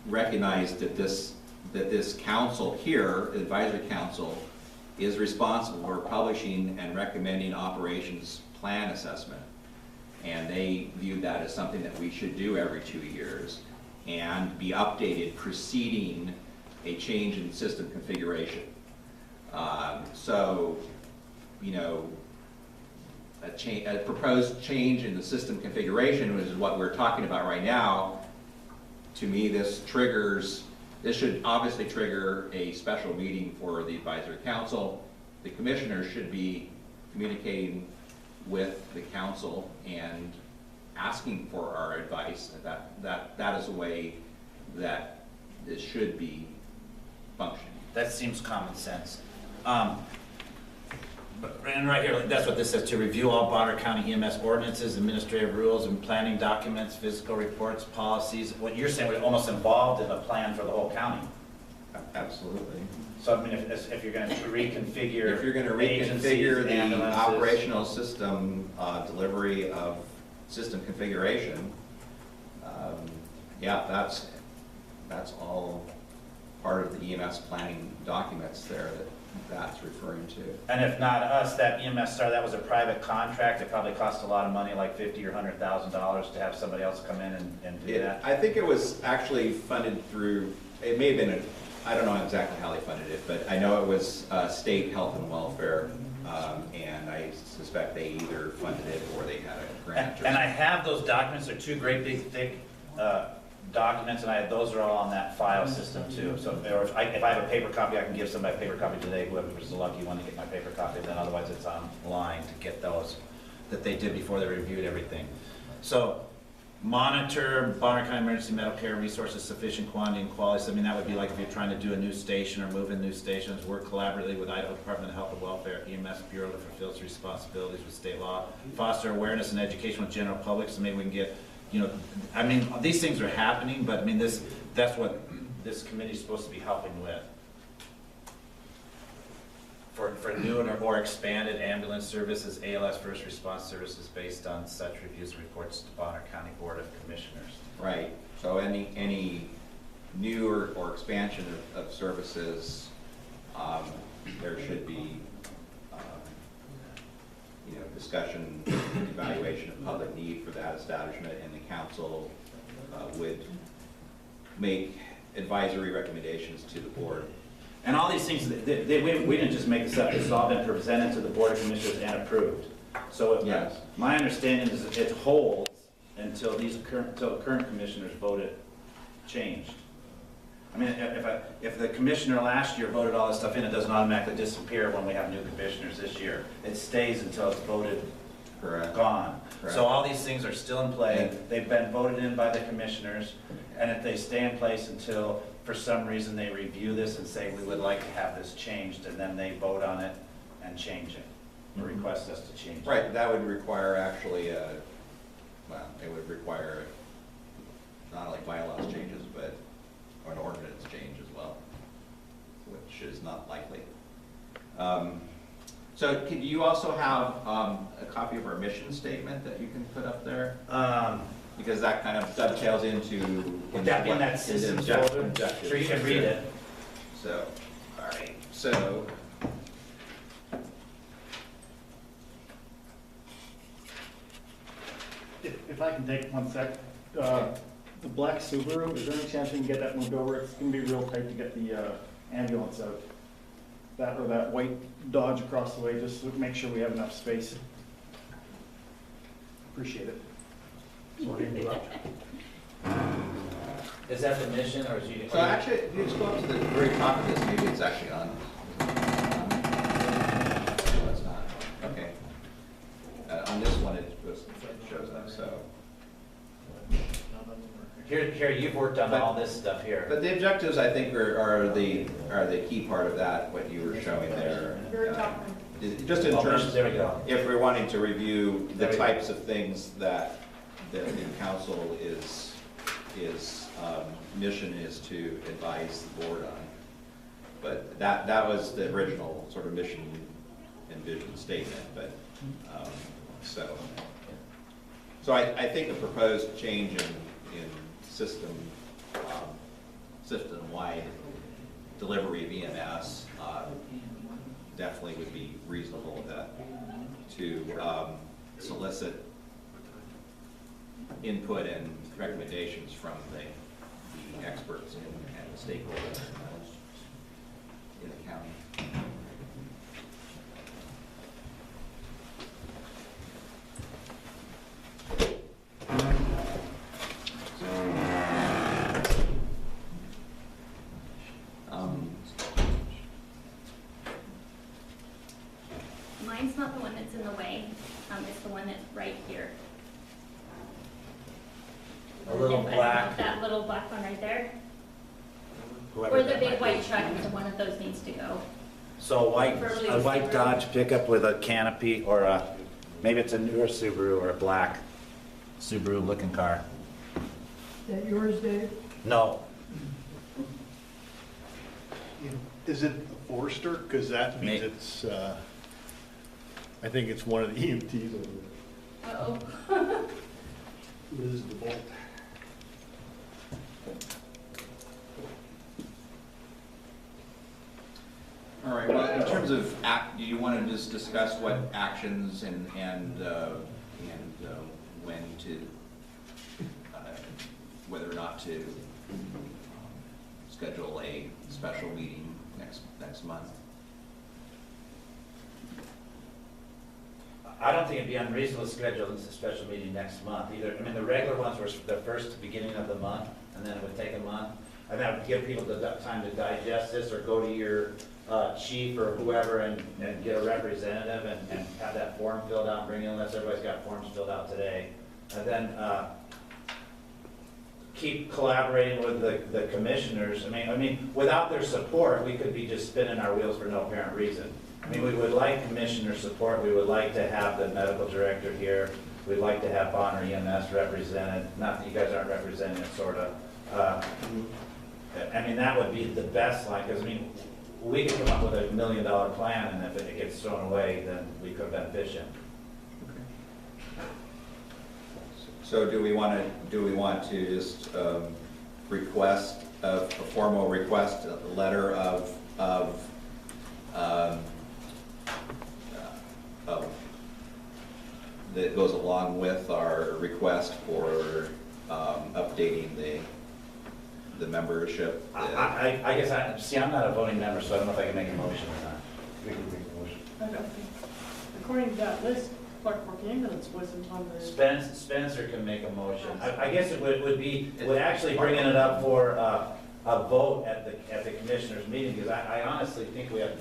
recognized that this council here, advisory council, is responsible for publishing and recommending operations plan assessment. And they viewed that as something that we should do every 2 years and be updated preceding a change in system configuration. So, you know, a proposed change in the system configuration, which is what we're talking about right now. To me, this should obviously trigger a special meeting for the advisory council. The commissioners should be communicating with the council and asking for our advice. That is a way that this should be functioning. That seems common sense. And right here, that's what this says, to review all Bonner County EMS ordinances, administrative rules, and planning documents, physical reports, policies. What you're saying, we're almost involved in a plan for the whole county. Absolutely. So I mean, if you're going to reconfigure. If you're going to agencies, reconfigure the ambulances. operational system, delivery of system configuration, yeah, that's all part of the EMS planning documents there that's referring to. And if not us, that EMS star, that was a private contract. It probably cost a lot of money, like $50,000 or $100,000 to have somebody else come in and do that. I think it was actually funded through, it may have been, I don't know exactly how they funded it, but I know it was state health and welfare, and I suspect they either funded it or they had a grant. And I have those documents. They're 2 great big thick documents, and those are all on that file system too. So if I have a paper copy, I can give somebody a paper copy today, whoever was the lucky one to get my paper copy, then otherwise it's online to get those that they did before they reviewed everything. So monitor Bonner County Emergency Medical Care resources, sufficient quantity and quality. So, I mean, that would be like if you're trying to do a new station or move in new stations, work collaboratively with Idaho Department of Health and Welfare, EMS Bureau to fulfill its responsibilities with state law, foster awareness and education with general public, so maybe we can get, you know, I mean, these things are happening, but I mean, that's what this committee is supposed to be helping with. For new or expanded ambulance services, ALS first response services based on such reviews and reports to Bonner County Board of Commissioners. Right, so any new or expansion of services, there should be, you know, discussion, evaluation of public need for that establishment, and the council would make advisory recommendations to the board. And all these things, we didn't just make this up, it's all been presented to the Board of Commissioners and approved. So Yes. my understanding is that it holds until the current commissioners vote it changed. I mean, if the commissioner last year voted all this stuff in, it doesn't automatically disappear when we have new commissioners this year. It stays until it's voted gone. Correct. So all these things are still in play, they've been voted in by the commissioners, and if they stay in place until, for some reason, they review this and say, we would like to have this changed, and then they vote on it and change it, or request us to change it. Right, that would require actually it would require not only bylaws changes, but an ordinance change as well, which is not likely. So could you also have a copy of our mission statement that you can put up there? Because that kind of dovetails into. Would that be in that systems folder? Sure, you can read it. So, all right, so. If I can take 1 sec, the black Subaru, is there any chance we can get that moved over? It's gonna be real tight to get the ambulance out. That or that white Dodge across the way, just to make sure we have enough space. Appreciate it. Sorry to interrupt. Is that the mission, or is you? So actually, if you just go up to the very top of this, maybe it's actually on. No, it's not. Okay. On this one, it shows up, so. here, you've worked on all this stuff here. But the objectives, I think, are the key part of that, what you were showing there. Very top one. Just in terms, There we go. if we're wanting to review the There we go. types of things that the new council mission is to advise the board on. But that was the original sort of mission and vision statement, but, so I think the proposed change in system-wide delivery of EMS definitely would be reasonable to solicit input and recommendations from the experts and the stakeholders in the county. Mine's not the one that's in the way, it's the one that's right here. A little black. That little black one right there, Whoever or the that big might white be. truck, so one of those needs to go. So Preferably a white Subaru. Dodge pickup with a canopy, or maybe it's a newer Subaru or a black Subaru looking car. Is that yours, Dave? No, Is it a Forester? Because that means May- it's, I think it's one of the EMTs over there. Uh-oh. Liz DeVolt. All right, well, in terms of do you want to just discuss what actions and when to, whether or not to schedule a special meeting next month? I don't think it'd be unreasonable to schedule a special meeting next month either. I mean, the regular ones were the first beginning of the month, and then it would take a month. And that would give people the time to digest this, or go to your chief or whoever and get a representative and have that form filled out and bring it, unless everybody's got forms filled out today. And then keep collaborating with the commissioners. I mean, without their support, we could be just spinning our wheels for no apparent reason. I mean, we would like commissioner support. We would like to have the medical director here. We'd like to have Bonner EMS represented. Not that you guys aren't representing it, sort of. I mean, that would be the best line, because I mean, we could come up with $1 million plan, and if it gets thrown away, then we could have been efficient. So do we want to just request a formal request, a letter that goes along with our request for updating the membership? I guess I'm not a voting member, so I don't know if I can make a motion or not. We can make a motion. I don't think, according to that list, Clark Fork Ambulance wasn't on the. Spencer can make a motion. I guess it would actually bringing it up for a vote at the commissioners' meeting, because I honestly think we have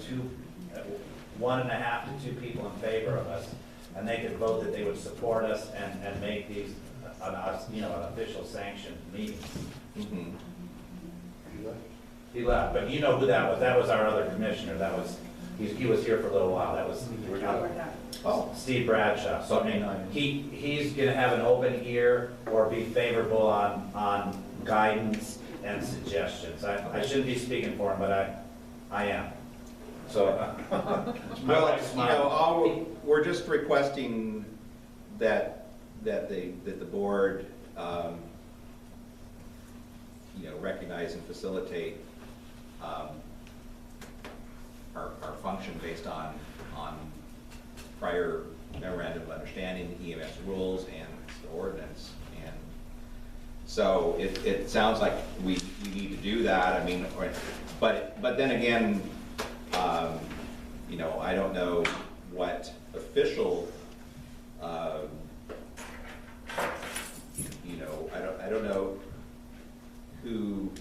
1.5 to 2 people in favor of us, and they could vote that they would support us and make these an official sanctioned meeting. Mhm. He left, but you know who that was. That was our other commissioner. He was here for a little while. That was Steve Bradshaw. So I mean, he's gonna have an open ear or be favorable on guidance and suggestions. I shouldn't be speaking for him, but I am. So. Well, we're just requesting that the board, recognize and facilitate our function based on prior memorandum of understanding, the EMS rules, and the ordinance. And so it sounds like we need to do that. I mean, but then again, I don't know what official, I don't know who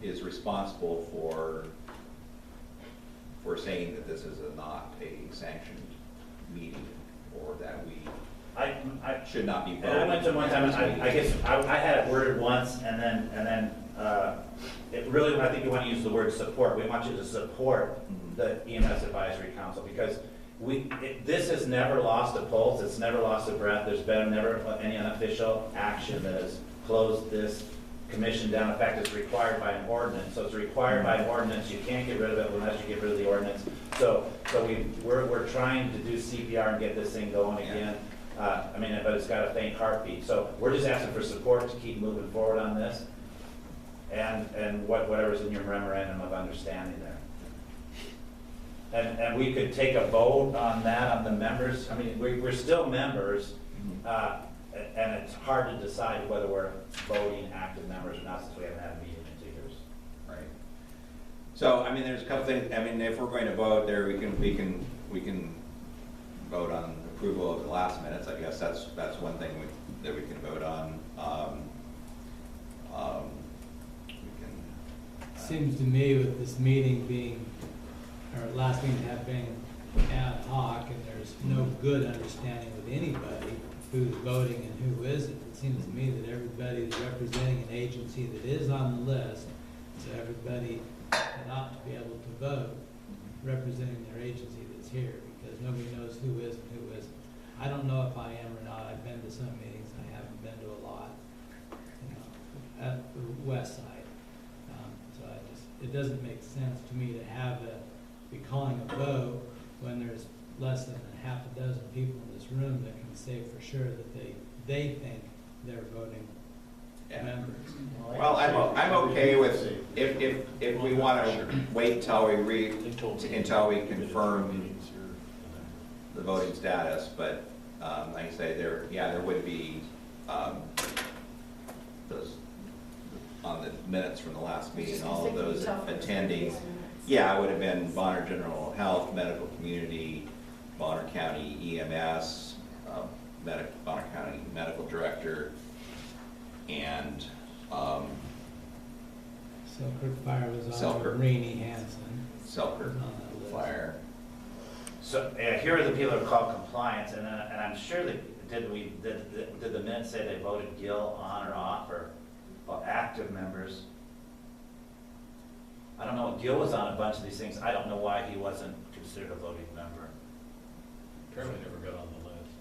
is responsible for saying that this is not a sanctioned meeting, or that we. should not be And I went to one time, and I guess I had it worded once, and then, it really, I think you want to use the word support. We want you to support the EMS Advisory Council, because this has never lost a pulse, it's never lost a breath, there's been never any unofficial action that has closed this commission down. In fact, it's required by an ordinance, so it's required by an ordinance, you can't get rid of it unless you get rid of the ordinance. So we're trying to do CPR and get this thing going again. But it's got a faint heartbeat, so we're just asking for support to keep moving forward on this, and whatever's in your memorandum of understanding there. And we could take a vote on that, on the members. We're still members, and it's hard to decide whether we're voting active members or not, since we haven't had a meeting in 2 years. Right. So, there's a couple things, if we're going to vote there, we can vote on approval of the last minutes. I guess that's one thing that we can vote on. Seems to me with this meeting being, or last meeting being ad hoc, and there's no good understanding with anybody who's voting and who isn't. It seems to me that everybody is representing an agency that is on the list, so everybody ought to be able to vote representing their agency that's here, because nobody knows who is and who isn't. I don't know if I am or not. I've been to some meetings, I haven't been to a lot, at the west side. It doesn't make sense to me to be calling a vote when there's less than a half a dozen people in this room that can say for sure that they think they're voting members. Well, I'm okay with, if we want to wait until until we confirm the voting status, but, like I say, there would be, those, on the minutes from the last meeting, all of those attending, it would have been Bonner General Health, Medical Community, Bonner County EMS, Bonner County Medical Director, and Selkirk Fire was on Selkirk. Rainey Hansen. Selkirk on that list. Fire. So, here are the people that are called compliance, and I'm sure that, did the minutes say they voted Gil on or off, or active members? I don't know, Gil was on a bunch of these things, I don't know why he wasn't considered a voting member. Apparently never got on the list.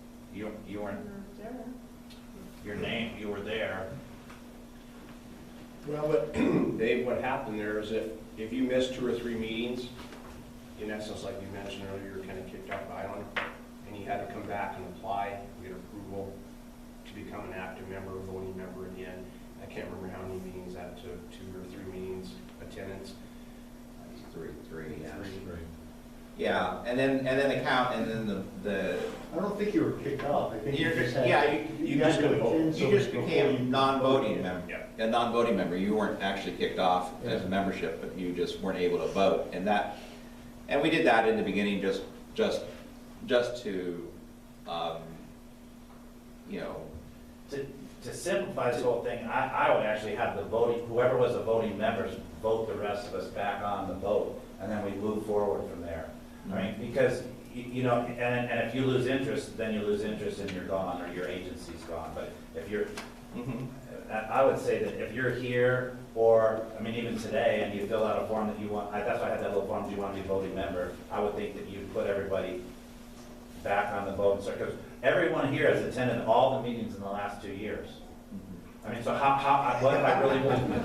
You weren't, your name, you were there. Well, but Dave, what happened there is if you missed 2 or 3 meetings, in essence, like you mentioned earlier, you're kind of kicked off the island, and you had to come back and apply, get approval to become an active member, a voting member again. I can't remember how many meetings that took, 2 or 3 meetings, attendance. Three. Right. Yeah, and then the count, and then the I don't think you were kicked off. I think you just had. you had just to attend, so became before non-voting member. Yeah. A non-voting member. You weren't actually kicked off as a membership, but you just weren't able to vote. And we did that in the beginning just to To simplify this whole thing, I would actually have the voting, whoever was the voting members, vote the rest of us back on the vote, and then we move forward from there. Because, and if you lose interest, then you lose interest and you're gone, or your agency's gone. But if you're, I would say that if you're here, or, even today, and you fill out a form that you want, that's why I had that little form, do you want to be a voting member? I would think that you put everybody back on the vote, because everyone here has attended all the meetings in the last 2 years. So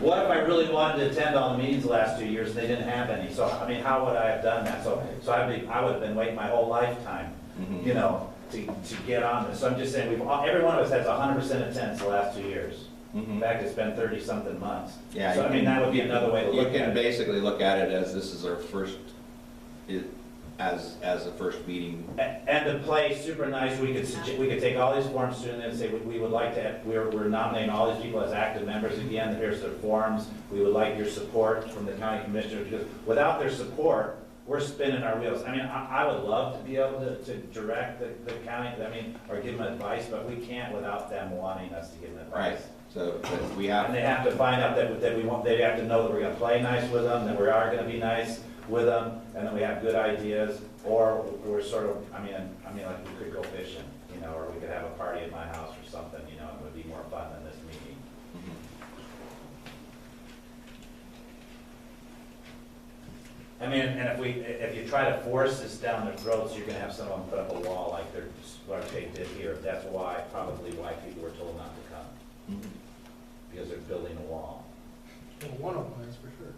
what if I really wanted to attend all the meetings the last 2 years and they didn't have any? So, how would I have done that? So I would have been waiting my whole lifetime, to get on this. So I'm just saying, every one of us has 100% attendance the last 2 years. In fact, it's been 30-something months. Yeah. So, that would be another way to look at it. You can basically look at it as this is our first, as the first meeting. And to play super nice, we could take all these forms to them and say, we would like to, we're nominating all these people as active members again, here's their forms, we would like your support from the county commissioners, because without their support, we're spinning our wheels. I would love to be able to direct the county, or give them advice, but we can't without them wanting us to give them advice. Right. So we have. And they have to find out that they have to know that we're gonna play nice with them, that we are gonna be nice with them, and then we have good ideas, or we're sort of, like we could go fishing, know, or we could have a party at my house or something, you know, it would be more fun than this meeting. I mean, and if you try to force this down their throats, you're gonna have some of them put up a wall like they did here. That's probably why people were told not to come. Because they're building a wall. Well, one of them is for sure.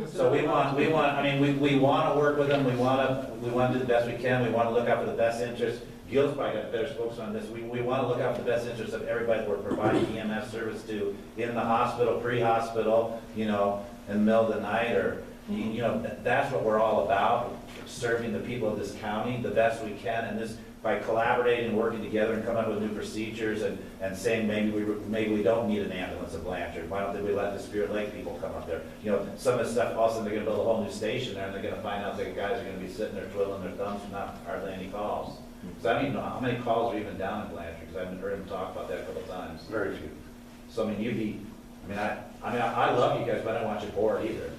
So we want, I mean, we want to work with them, we want to do the best we can, we want to look out for the best interest. Gil's probably got better spokes on this. We want to look out for the best interest of everybody that we're providing EMS service to in the hospital, pre-hospital, you know, in the middle of the night, or, you know, that's what we're all about, serving the people of this county the best we can, and this, by collaborating and working together and coming up with new procedures and saying maybe we don't need an ambulance in Blanchard. Why don't we let the Spirit Lake people come up there? You know, some of the stuff, also they're gonna build a whole new station there, and they're gonna find out that guys are gonna be sitting there twiddling their thumbs and not hardly any calls. So I don't even know how many calls are even down in Blanchard, because I haven't heard him talk about that a couple of times. Very few. So I mean, I love you guys, but I don't want you bored either.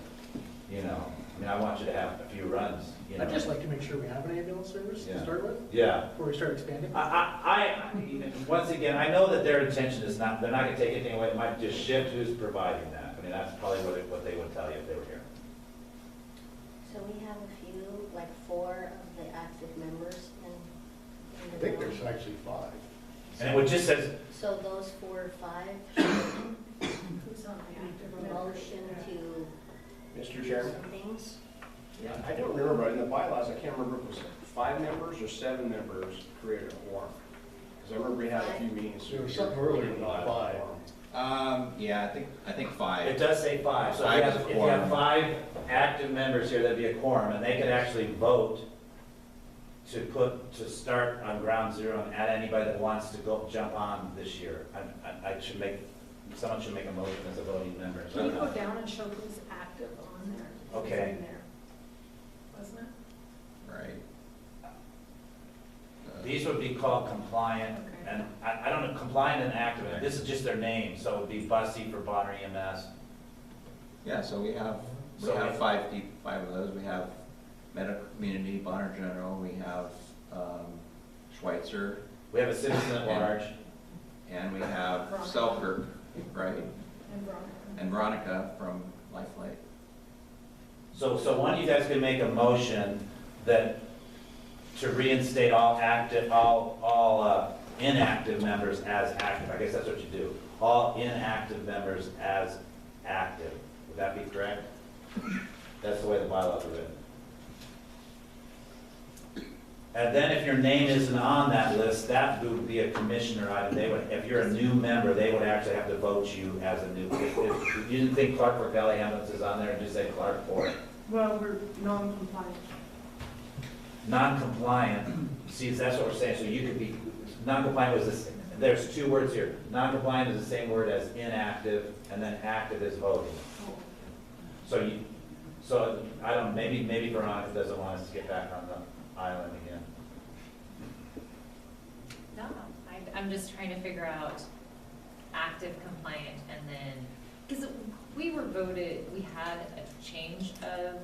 You know, I mean, I want you to have a few runs, you know. I'd just like to make sure we have an ambulance service to Yeah. start with, Yeah. before we start expanding. Once again, I know that their intention is not, they're not gonna take anything away, it might just shift who's providing that. I mean, that's probably what they would tell you if they were here. So we have a few, like 4 of the active members in I the think town. there's actually 5. And it just says, So those 4 or 5, Who's on the active? motion to Mr. Chairman? some things? Yeah, I don't remember, but in the bylaws, I can't remember if it was 5 members or 7 members created a quorum. Because I remember we had a few meetings. There was something earlier than Not a 5. quorum. Yeah, I think 5. it does say 5. So Five is a if you have quorum. 5 active members here, that'd be a quorum, and they could actually vote to start on ground zero and add anybody that wants to jump on this year. Someone should make a motion as a voting member. Can you go down and show who's active on there? Who's Okay. in there? Wasn't it? Right. These would be called compliant, Okay. and I don't know, compliant and active, this is just their name, so it would be Bussy for Bonner EMS. Yeah, so we have So we- 5 of those. We have Medical Community, Bonner General, we have Schweitzer, We have a citizen at large. and we have Veronica. Selkirk, right? And Veronica. And Veronica from Lifeline. So one of you guys can make a motion that, to reinstate all inactive members as active. I guess that's what you do. All inactive members as active. Would that be correct? That's the way the bylaws are written. And then if your name isn't on that list, that would be a commissioner item. If you're a new member, they would actually have to vote you as a new. If you didn't think Clark Fork Valley Ambulance is on there, just say Clark Fork. Well, we're non-compliant. Non-compliant, see, that's what we're saying, so you could be, non-compliant was this, there's 2 words here. Non-compliant is the same word as inactive, and then active is voting. So I don't, maybe Veronica doesn't want us to get back on the island again. No, I'm just trying to figure out active, compliant, and then, because we were voted, we had a change of,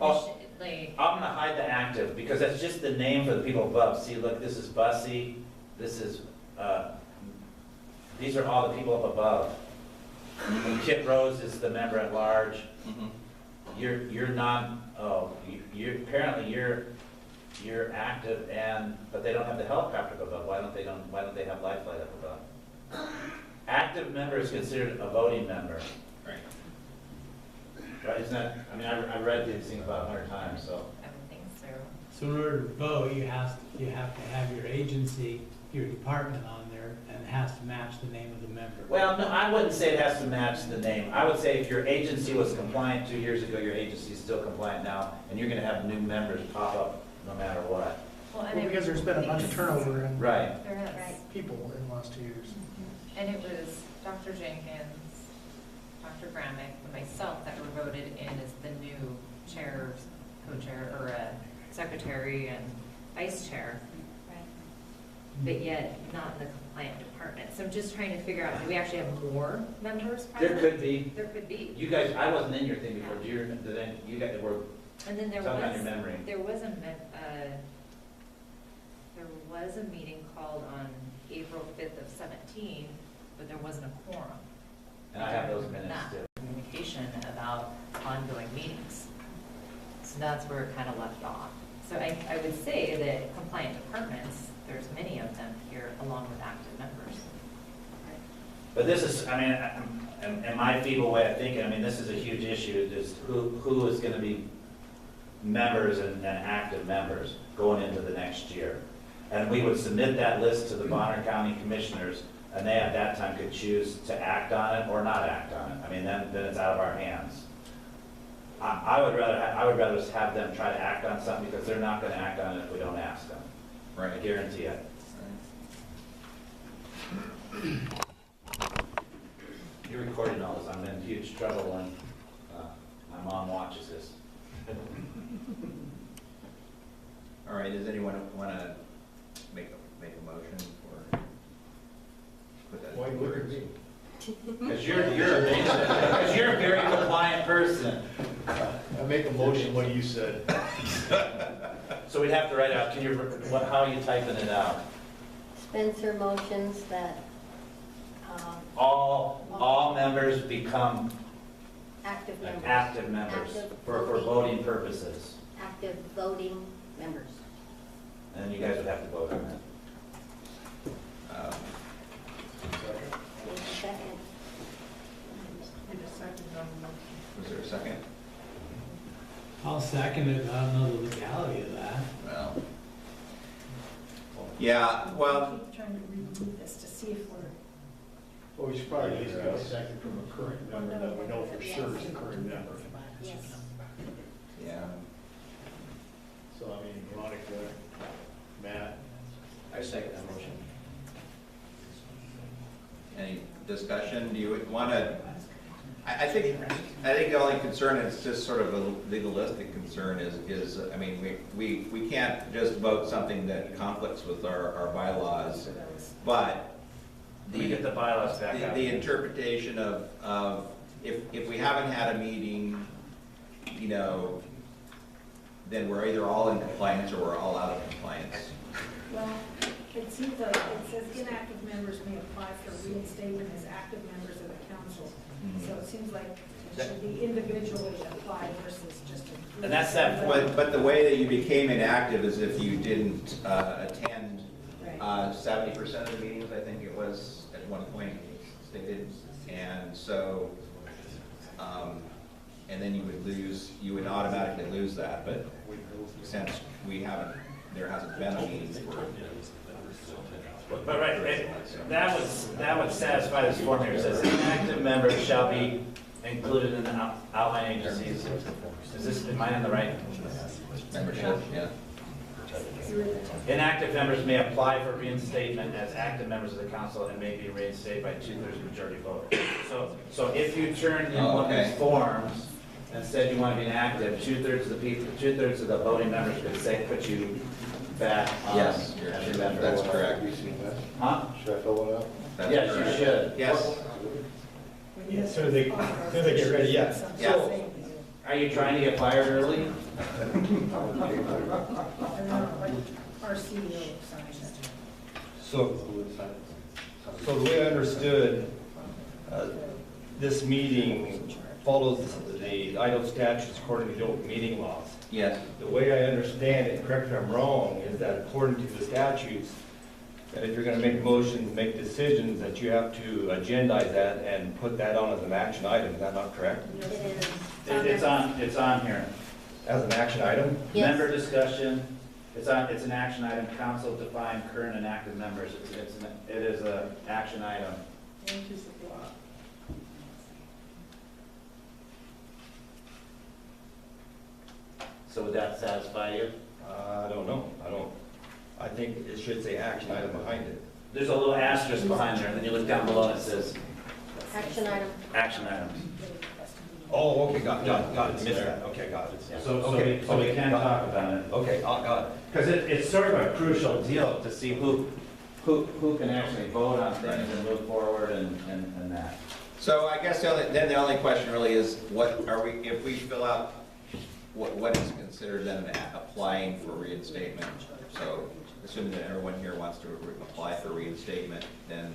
Oh, like, I'm gonna hide the active, because that's just the name for the people above. See, look, this is Bussy, this is, these are all the people up above. Kit Rose is the member at large. You're apparently you're active, but they don't have the helicopter up above. Why don't they have Lifeline up above? Active member is considered a voting member. Right. Right, isn't that, I mean, I read these things about 100 times, so. I don't think so. So in order to vote, you have to have your agency, your department on there, and it has to match the name of the member. Well, no, I wouldn't say it has to match the name. I would say if your agency was compliant 2 years ago, your agency is still compliant now, and you're gonna have new members pop up no matter what. Well, Well, because there's been a bunch of turnover in Right. There is. Right. people in the last 2 years. And it was Dr. Jenkins, Dr. Gramick, and myself that were voted in as the new chair, co-chair, or secretary and vice chair, Right. but yet not in the compliant department. So I'm just trying to figure out, do we actually have more members There present? could be. There could be. You guys, I wasn't in your thing before. You guys were, And then there Tell me on was, your memory. there was a meeting called on April 5th of 17, but there wasn't a quorum. And I have those minutes Not too. communication about ongoing meetings. So that's where it kind of left off. So I would say that compliant departments, there's many of them here along with active members. But this is, I mean, in my feeble way of thinking, I mean, this is a huge issue, is who is gonna be members and active members going into the next year. And we would submit that list to the Bonner County Commissioners, and they at that time could choose to act on it or not act on it. I mean, then it's out of our hands. I would rather just have them try to act on something, because they're not gonna act on it if we don't ask them. I Right. guarantee it. You're recording all this, I'm in huge trouble when my mom watches this. All right, does anyone want to make a motion for, put that Why in would words? it be? Because you're a very compliant person. I make a motion what you said. So we'd have to write out, how are you typing it out? Spencer motions that All members become active members. active members Active for voting. voting purposes. Active voting members. And you guys would have to vote on that. Need a second. Need a second on the motion. Was there a second? I'll second it, I don't know the legality of that. Well. Yeah, well, Keep trying to remove this to see if we're. Well, we should probably at least get a second from a current member that we know for sure is a current member. Yes. yeah. So, I mean, Monica, Matt, I second that motion. Any discussion? Do you want to, I think the only concern is just sort of a legalistic concern is, I mean, we can't just vote something that conflicts with our bylaws, but We get the bylaws back out. the interpretation of if we haven't had a meeting, you know, then we're either all in compliance or we're all out of compliance. Well, it seems like it says inactive members may apply for reinstatement as active members of the council. So it seems like it should be individually applied versus just. And that's that But the way that you became inactive is if you didn't attend Right. 70% of the meetings, I think it was at one point stated. And so, and then you would automatically lose that. But since there hasn't been a meeting for. But right, that would satisfy this form here. It says inactive members shall be included in the outlying agencies. Am I in the right? Membership, yeah. Inactive members may apply for reinstatement as active members of the council and may be reinstated by 2/3 majority vote. So if you turned in one of these forms and said you want to be inactive, 2/3 of the voting members could say, put you back on Yes, as a member. that's correct. Huh? should I fill it out? That's Yes, correct. you should. Yes. Yeah, as soon as they get ready, yeah. Yeah. Are you trying to get fired early? And then our CEO signs it. So the way I understood, this meeting follows the Idaho statutes according to the open meeting laws. Yes. The way I understand it, correct me if I'm wrong, is that according to the statutes, that if you're gonna make motions, make decisions, that you have to agendize that and put that on as an action item. Is that not correct? It is. It's on here. As an action item? Yes. Member discussion, it's an action item, council define current and active members, it is a action item. So would that satisfy you? I don't know. I think it should say action item behind it. There's a little asterisk behind there, and then you look down below and it says, Action item. action items. Oh, okay, got it, missed that, okay, got it. So we can got talk about it. Okay, got it. Because it's sort of a crucial deal to see who can actually vote on things and move forward and that. So I guess the only question really is, what are we, if we fill out what is considered then applying for reinstatement? So assuming that everyone here wants to apply for reinstatement, then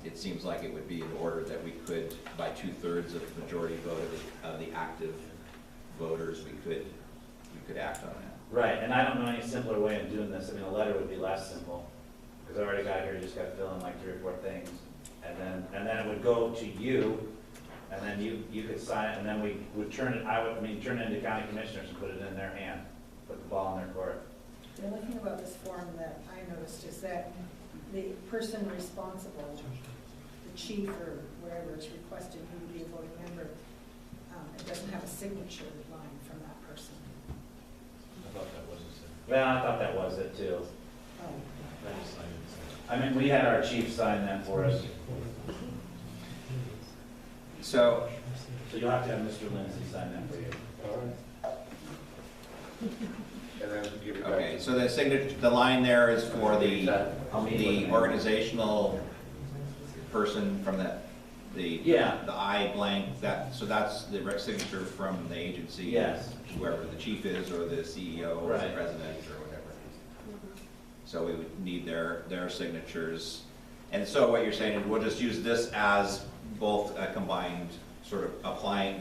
it seems like it would be in order that we could, by 2/3 of the majority vote of the active voters, we could act on that. Right, and I don't know any simpler way of doing this. I mean, a letter would be less simple, because I already got here, you just got to fill in like 3 or 4 things. And then it would go to you, and then you could sign it, and then we would turn it, turn it into county commissioners and put it in their hand, put the ball in their court. The only thing about this form that I noticed is that the person responsible, the chief or wherever is requested who to be a voting member, it doesn't have a signature line from that person. I thought that was a second. Well, I thought that was it too. Oh. I just signed it. I mean, we had our chief sign that for us. So, So you'll have to have Mr. Lindsay sign that for you. And then give it back. okay, so the signature, the line there is for the I'll meet with him. organizational person from the Yeah. the I blank, so that's the signature from the agency. Yes. Whoever the chief is, or the CEO, or the Right. president, or whatever. So we would need their signatures. And so what you're saying is we'll just use this as both a combined sort of applying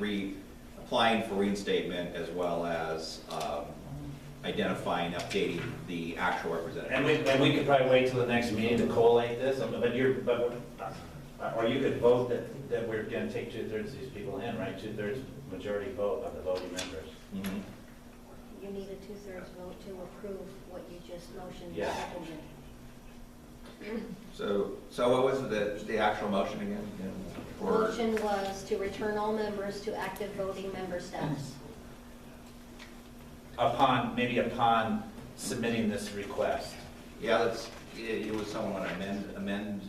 for reinstatement, as well as identifying, updating the actual representative. And we could probably wait till the next meeting to collate this, or you could vote that we're gonna take 2/3 of these people in, right? 2/3 majority vote of the voting members. Mhm. You need a 2/3 vote to approve what you just motioned Yeah. and seconded. So what was the actual motion again? Or- Motion was to return all members to active voting member status. Upon submitting this request. Yeah, would someone want to amend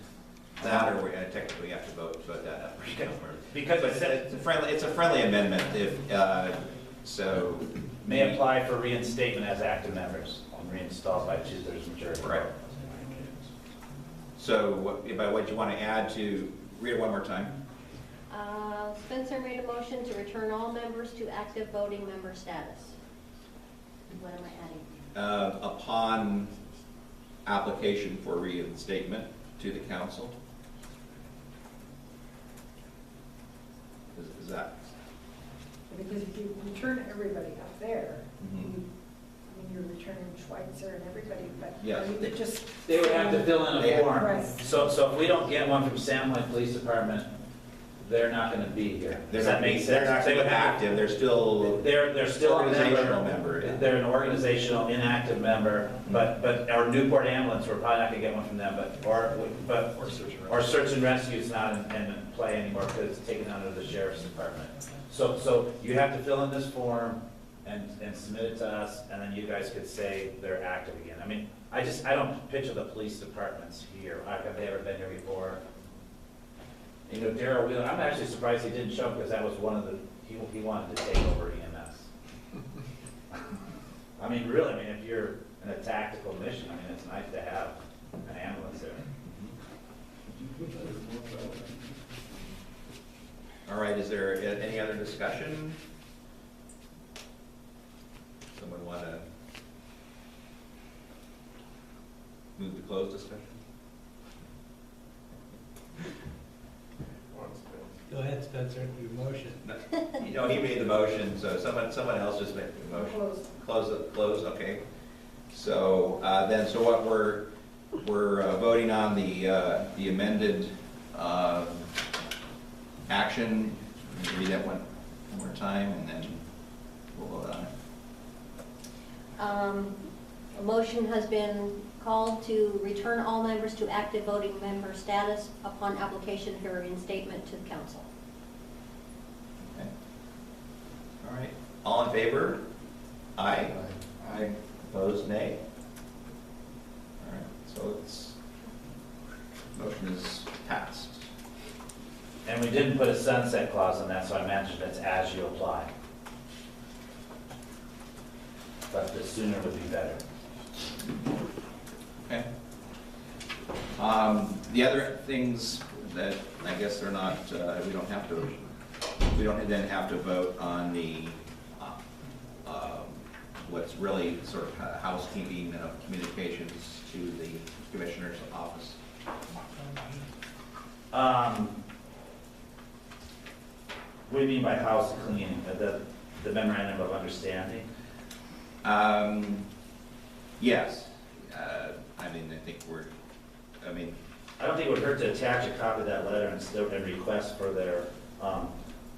that, or we technically have to vote that up? Because it said It's a friendly amendment, so. may apply for reinstatement as active members and reinstalled by 2/3 majority. Right. So what do you want to add to, read it one more time? Spencer made a motion to return all members to active voting member status. What am I adding? Upon application for reinstatement to the council. Is that? Because if you return everybody up there, Mhm. you're returning Schweitzer and everybody, but Yes. you could just. They would have to fill in a form. Right. So if we don't get one from San Juan Police Department, they're not gonna be here. Does that make sense? They're not They would have to- active, they're still. They're still a Organizational member, yeah. They're an organizational inactive member, but our Newport ambulance, we're probably not gonna get one from them, or search and rescue is not in play anymore because it's taken under the sheriff's department. So you have to fill in this form and submit it to us, and then you guys could say they're active again. I mean, I don't picture the police departments here. Have they ever been here before? You know, Darrell Wheeler, I'm actually surprised he didn't show because that was one of he wanted to take over EMS. I mean, really, if you're in a tactical mission, it's nice to have an ambulance there. All right, is there any other discussion? Someone want to move to close discussion? Go ahead, Spencer, your motion. He made the motion, so someone else just make the motion. Close, okay. So, so what we're voting on the amended, action. Read that one more time, and then we'll vote on it. A motion has been called to return all members to active voting member status upon application for reinstatement to the council. Okay. All right. All in favor? Aye. Aye. Opposed, nay? All right, so motion is passed. And we didn't put a sunset clause on that, so I mentioned it's as you apply. But the sooner would be better. Okay. The other things that I guess they're not, we don't then have to vote on the what's really sort of housekeeping of communications to the commissioner's office. What do you mean by house cleaning? The memorandum of understanding? Yes. I don't think it would hurt to attach a copy of that letter and request for their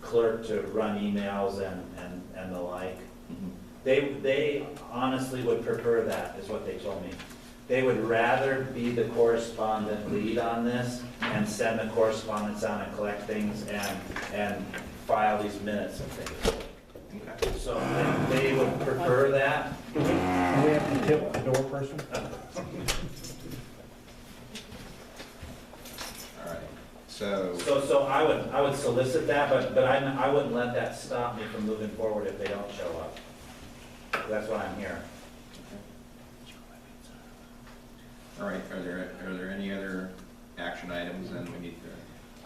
clerk to run emails and the like. They honestly would prefer that, is what they told me. They would rather be the correspondent lead on this and send the correspondence out and collect things and file these minutes and things. Okay. So they would prefer that. Do we have to tip the door person? All right. So So I would solicit that, but I wouldn't let that stop me from moving forward if they don't show up. That's why I'm here. all right, are there any other action items then we need to?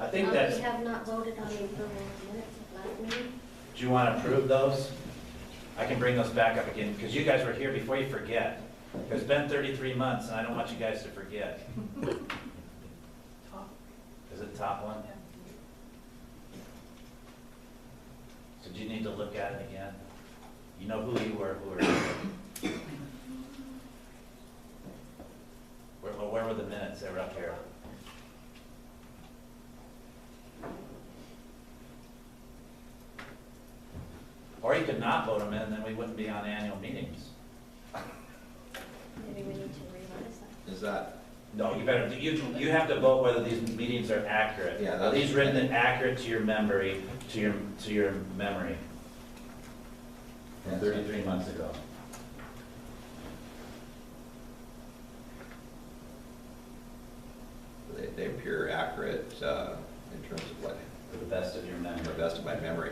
I think that's, We have not voted on the approval of minutes of last meeting. do you want to approve those? I can bring those back up again, because you guys were here before you forget. It's been 33 months, and I don't want you guys to forget. Is it top one? So do you need to look at it again? You know who you were, where were the minutes? They were up here. Or you could not vote them in, and then we wouldn't be on annual meetings. Maybe we need to revise that. Is that? No, you better, you have to vote whether these meetings are accurate. Yeah, Are these written and accurate to your memory, to your memory? From 33 months ago. They appear accurate in terms of what? To the best of your memory. To the best of my memory.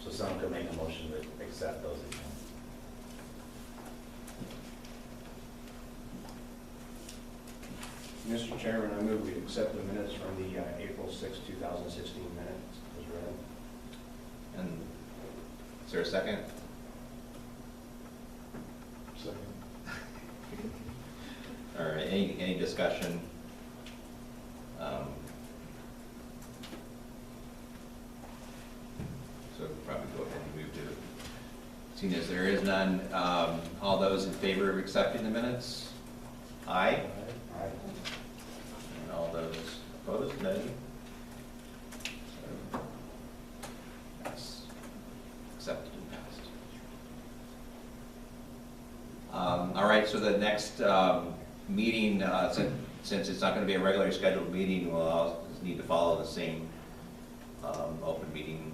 So someone could make a motion to accept those again. Mr. Chairman, I move we accept the minutes from the April 6, 2016 minutes as read. And is there a second? Second. All right, any discussion? So we'll probably go ahead and move to, seeing as there is none, all those in favor of accepting the minutes? Aye. And all those opposed, nay? So that's accepted and passed. All right, so the next meeting, since it's not going to be a regularly scheduled meeting, we'll also need to follow the same open meeting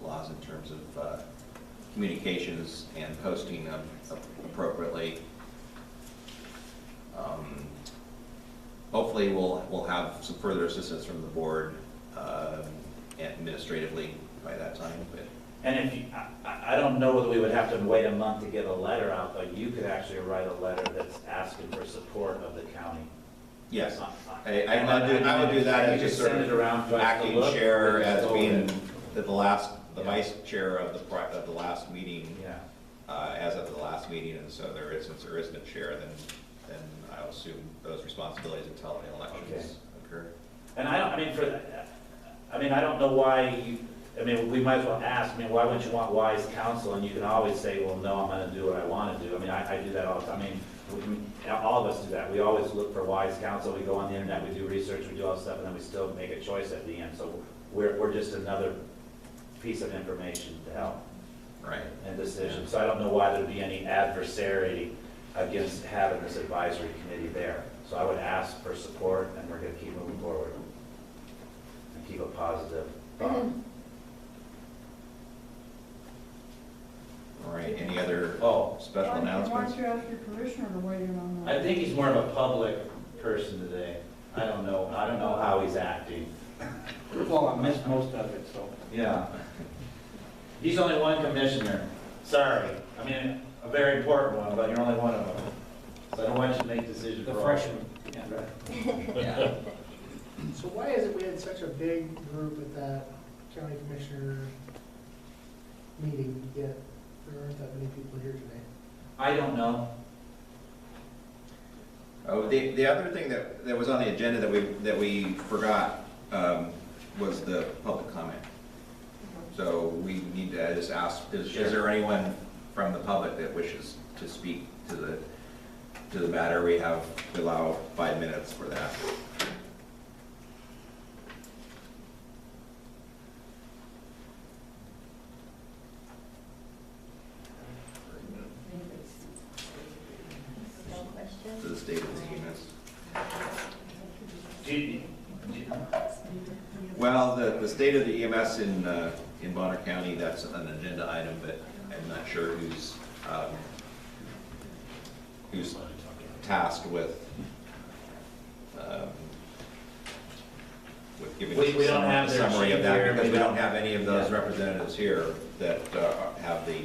laws in terms of communications and posting them appropriately. Hopefully, we'll have some further assistance from the board administratively by that time. But And if you, I don't know whether we would have to wait a month to get a letter out, but you could actually write a letter that's asking for support of the county. yes, I would do that as just sort send it around of to us to acting look, chair or as just being vote the vice chair of the last meeting. Yeah. As of the last meeting, and so since there isn't a chair, then I'll assume those responsibilities until the elections occur. And I don't know why we might as well ask, why wouldn't you want wise counsel? And you can always say, well, no, I'm gonna do what I wanna do. I do that all the time. All of us do that. We always look for wise counsel. We go on the internet, we do research, we do all this stuff, and then we still make a choice at the end. So we're just another piece of information to help. Right. And decision. So I don't know why there'd be any adversary against having this advisory committee there. So I would ask for support, and we're gonna keep moving forward and keep a positive thought. All right, any other special Why announcements? don't you ask your commissioner to weigh in on that? I think he's more of a public person today. I don't know how he's acting. Well, I missed most of it, so. Yeah. He's only one commissioner. Sorry. A very important one, but you're only one of them. So I don't want you to make decisions. The for all. freshman. Yeah. So why is it we had such a big group at that county commissioner meeting, yet there aren't that many people here today? I don't know. Oh, the other thing that was on the agenda that we forgot was the public comment. So we need to just ask, is there anyone from the public that wishes to speak to the matter? We allow 5 minutes for that. No questions? To the state of the EMS. Well, the state of the EMS in Bonner County, that's an agenda item, but I'm not sure who's tasked with giving us We don't have a their summary of chief that, here, because we we don't don't- have any of those Yeah. representatives here that have the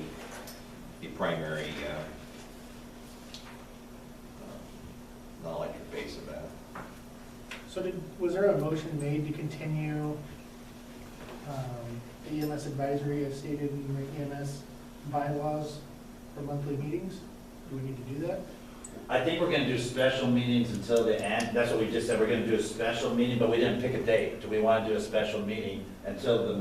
primary knowledge or base of that. So was there a motion made to continue the EMS advisory as stated in the EMS bylaws for monthly meetings? Do we need to do that? I think we're gonna do special meetings until the end, that's what we just said, we're gonna do a special meeting, but we didn't pick a date. Do we wanna do a special meeting until the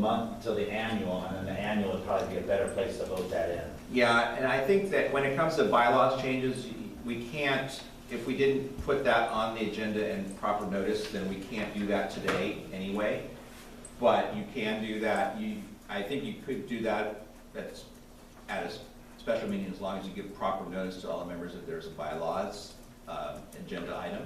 annual, and then the annual would probably be a better place to vote that in? Yeah, and I think that when it comes to bylaws changes, we can't, if we didn't put that on the agenda in proper notice, then we can't do that today anyway. But you can do that, I think you could do that at a special meeting as long as you give proper notice to all the members that there's a bylaws agenda item.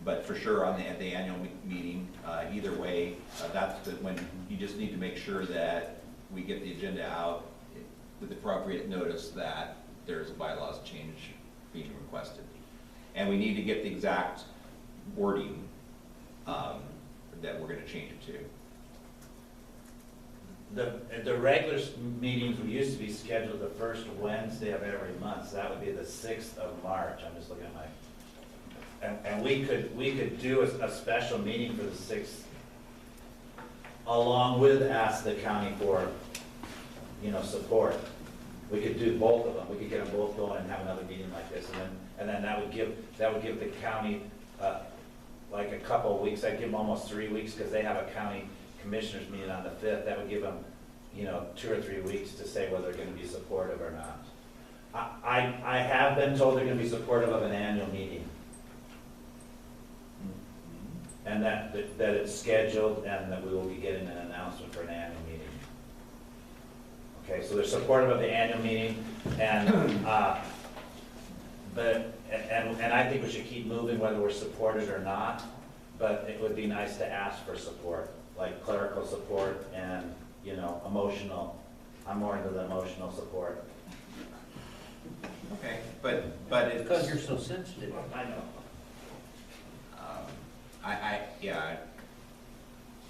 But for sure at the annual meeting, either way, that's when you just need to make sure that we get the agenda out with appropriate notice that there's a bylaws change being requested. And we need to get the exact wording that we're gonna change it to. The regular meetings we used to be scheduled the first Wednesday of every month, so that would be the 6th of March. I'm just looking at my, and we could do a special meeting for the 6th, along with ask the county for, support. We could do both of them. We could get them both going and have another meeting like this, and then that would give the county like a couple of weeks. I'd give them almost 3 weeks, because they have a county commissioners meeting on the 5th. That would give them, 2 or 3 weeks to say whether they're going to be supportive or not. I have been told they're going to be supportive of an annual meeting, and that it's scheduled, and that we will be getting an announcement for an annual meeting. Okay, so they're supportive of the annual meeting, and and I think we should keep moving whether we're supported or not. But it would be nice to ask for support, like clerical support and emotional. I'm more into the emotional support. Okay, but it's. Because you're so sensitive. I know. Yeah,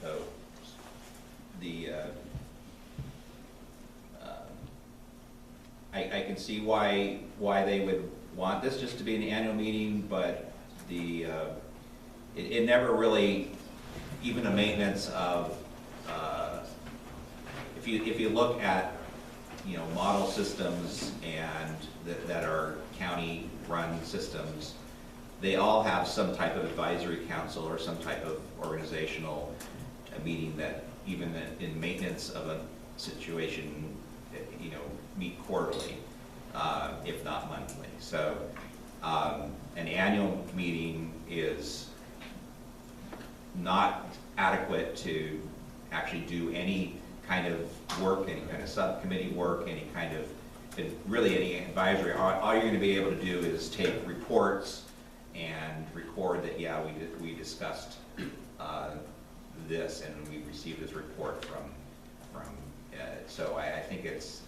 so the, I can see why they would want this just to be an annual meeting, but it never really, even a maintenance of, if you look at, model systems and that are county-run systems, they all have some type of advisory council or some type of organizational meeting that even in maintenance of a situation, meet quarterly, if not monthly. So an annual meeting is not adequate to actually do any kind of work, any kind of subcommittee work, any kind of, really any advisory. All you're going to be able to do is take reports and record that, yeah, we discussed this, and we received this report from so I think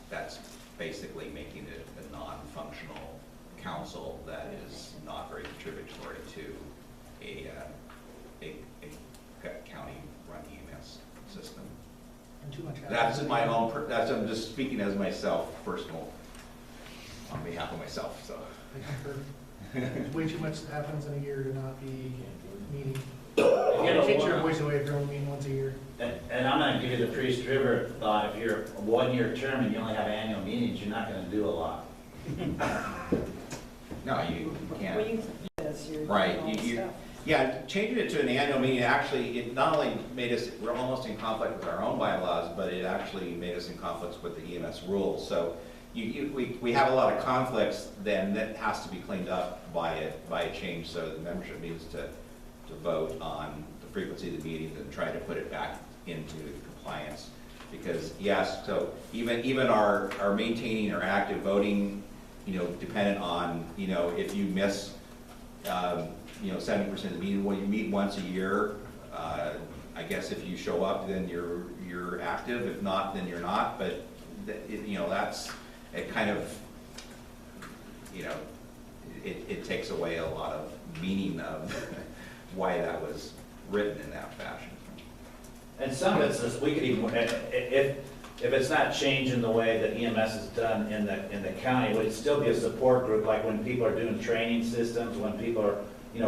that's basically making it a non-functional council that is not very contributory to a county-run EMS system. And too much. That's my own, I'm just speaking as myself, personal, on behalf of myself, so. I concur. There's way too much that happens in a year to not be meeting. You know, Take your voice away if you're only meeting once a year. And I'm gonna give you the Priest River thought, if you're a one-year term and you only have annual meetings, you're not gonna do a lot. No, you can't. Well, you, yes, you're doing Right, all the you, stuff. yeah, changing it to an annual meeting, actually, it not only made us, we're almost in conflict with our own bylaws, but it actually made us in conflicts with the EMS rules. So we have a lot of conflicts, then that has to be cleaned up by a change, so the membership needs to vote on the frequency of the meetings and try to put it back into compliance. Because yes, so even our maintaining our active voting, dependent on, if you miss, 70% of the meeting, well, you meet once a year. I guess if you show up, then you're active. If not, then you're not. But that's it. Kind of, it takes away a lot of meaning of why that was written in that fashion. And some instances, we could even, if it's not changing the way that EMS is done in the county, it would still be a support group, like when people are doing training systems, when people are,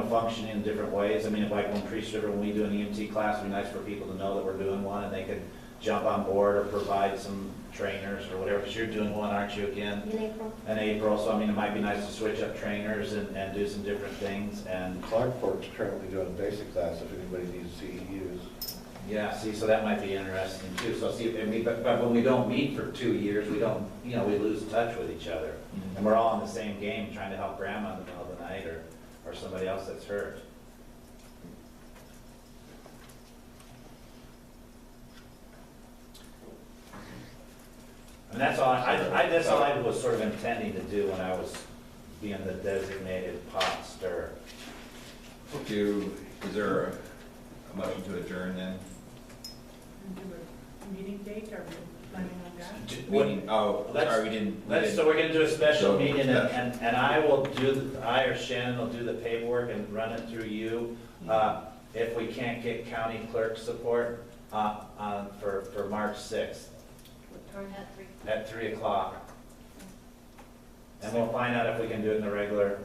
functioning in different ways. I mean, like when Priest River, when we do an EMT class, it'd be nice for people to know that we're doing one and they could jump on board or provide some trainers or whatever, because you're doing one, aren't you, again? In April. In April, so I mean, it might be nice to switch up trainers and do some different things, and Clarkport's currently doing a basic class if anybody needs CEUs. yeah, see, so that might be interesting too. So see, but when we don't meet for 2 years, we don't, we lose touch with each other. And we're all in the same game, trying to help grandma in the middle of the night or somebody else that's hurt. And that's all, that's all I was sort of intending to do when I was being the designated pot stirrer. Is there a motion to adjourn then? Do a meeting date, are we planning on that? Meeting, sorry, we didn't. So we're gonna do a special So, meeting, yeah. and I will I or Shannon will do the paperwork and run it through you. If we can't get county clerk support, for March 6th What time? At 3. at 3 o'clock. And we'll find out if we can do it in the regular,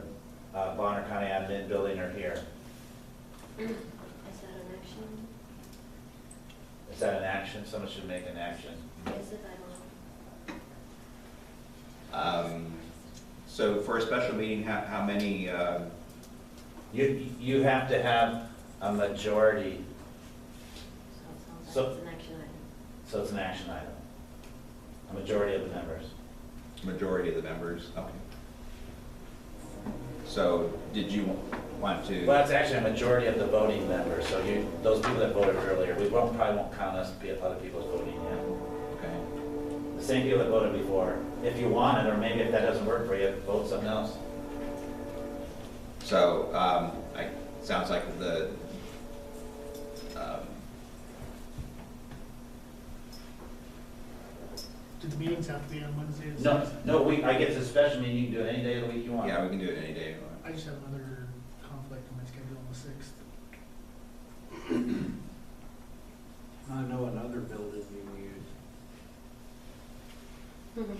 Bonner County Admin building or here. Is that an action? Is that an action? Someone should make an action. Is it? I don't know. So for a special meeting, how many, You have to have a majority, So it sounds like it's an action item. so it's an action item. A majority of the members. majority of the members? Okay. So did you want to? Well, that's actually a majority of the voting members, so those people that voted earlier, we probably won't count us, other people's voting in. Okay. The same people that voted before. If you want it, or maybe if that doesn't work for you, vote something else. So, sounds like Do the meetings have to be on Wednesdays? No, I get to special meeting, you can do it any day of the week you want. yeah, we can do it any day. I just have another conflict on my schedule on the 6th. I know another building you use.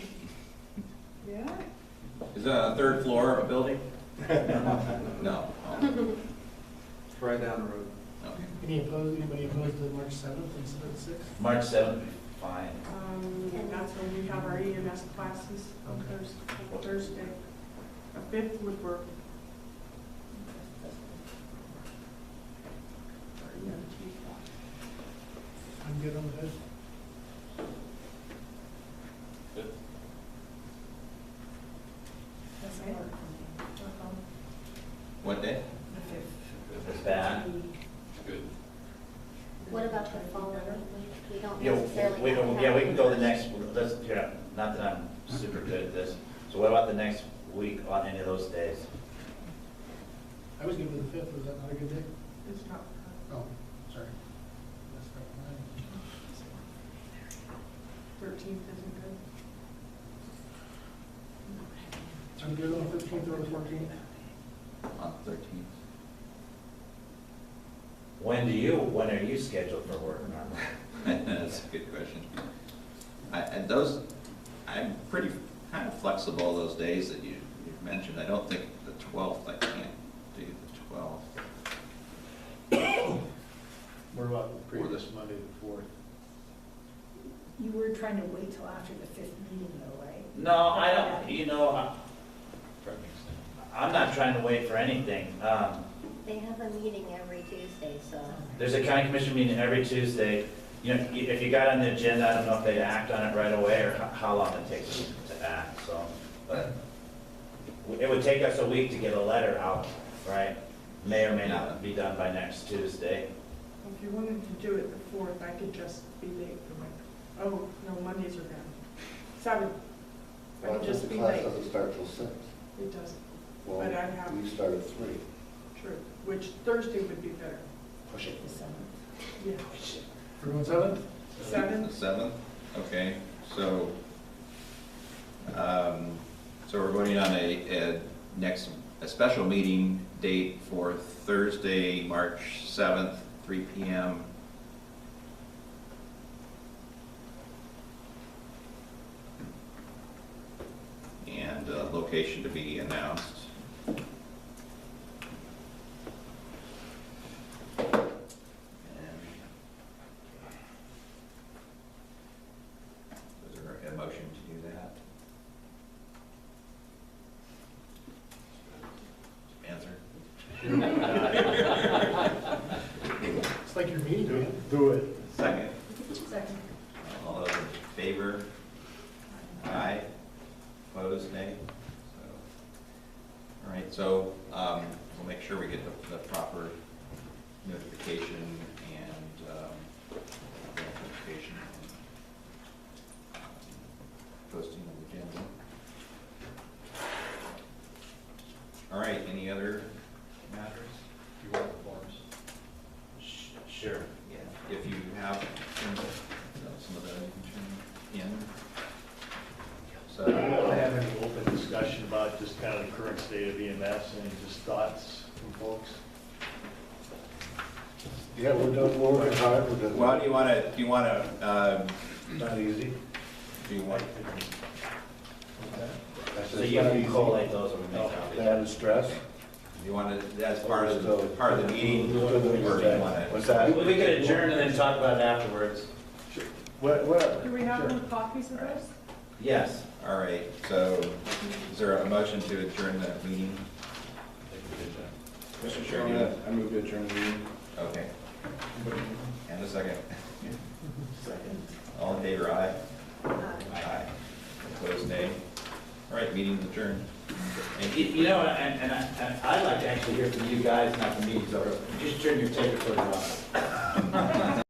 Yeah? Is it on the third floor of a building? No. It's right down the road. Okay. Anybody opposed to March 7th instead of the 6th? March 7th would be fine. That's when we have our EMS classes on Thursday. A 5th would work. I'm good on the 5th. That's Okay. hard for me. What day? The 5th. It's bad. Good. What about the following week? We don't Yeah, necessarily we have to can, have yeah, we it can go the first. next, not that I'm super good at this. So what about the next week on any of those days? I was good with the 5th. Was that not a good day? It's not. Oh, sorry. That's not 13th isn't good. fine. I'm good on the 15th or the 14th. On the 13th. When are you scheduled for work normally? That's a good question. I'm pretty kind of flexible those days that you mentioned, I don't think the 12th, I can't do the 12th. What about the previous Monday, the 4th? You were trying to wait till after the 5th meeting though, right? No, I don't, you know, I'm not trying to wait for anything. They have a meeting every Tuesday, so. There's a county commission meeting every Tuesday. You know, if you got on the agenda, I don't know if they act on it right away or how long it takes them to act, so. But it would take us a week to get a letter out, right? May or may not be done by next Tuesday. If you wanted to do it the 4th, I could just be late for my, oh, no, Mondays are gone. 7th. I Well, could the just be class late. doesn't start till 6. It doesn't, Well, but I have, we start at 3. true, which Thursday would be better. Push it. The 7th. Yeah. Everyone 7th? 7th, The 7th, okay, so, so we're voting on a special meeting date for Thursday, March 7th, 3 p.m. And location to be announced. Is there a motion to do that? It's like your meeting, man. Do it. Second. Second. All those in favor? Aye. Opposed, nay? All right, so we'll make sure we get the proper notification and notification and posting of the agenda. All right, any other matters? You want the forms? Sure. Yeah, if you have some of those, you can turn in. I don't have any open discussion about just kind of the current state of EMS and just thoughts from folks. Yeah, we're done working hard. We're done. Well, do you want to, Not easy. do you want, So you can collate those when we make copies. Added stress. you want to, as part of the meeting, or do you want to? What's that? We could adjourn and then talk about it afterwards. Whatever. do we have more copies of those? Yes. All right, so is there a motion to adjourn the meeting? Mr. Chairman, I move to adjourn the meeting. Okay. And a second. Second. All in favor, aye? Aye. Opposed, nay? All right, meeting adjourned. And you know, and I'd like to actually hear from you guys, not from me, so just turn your tape recorder off.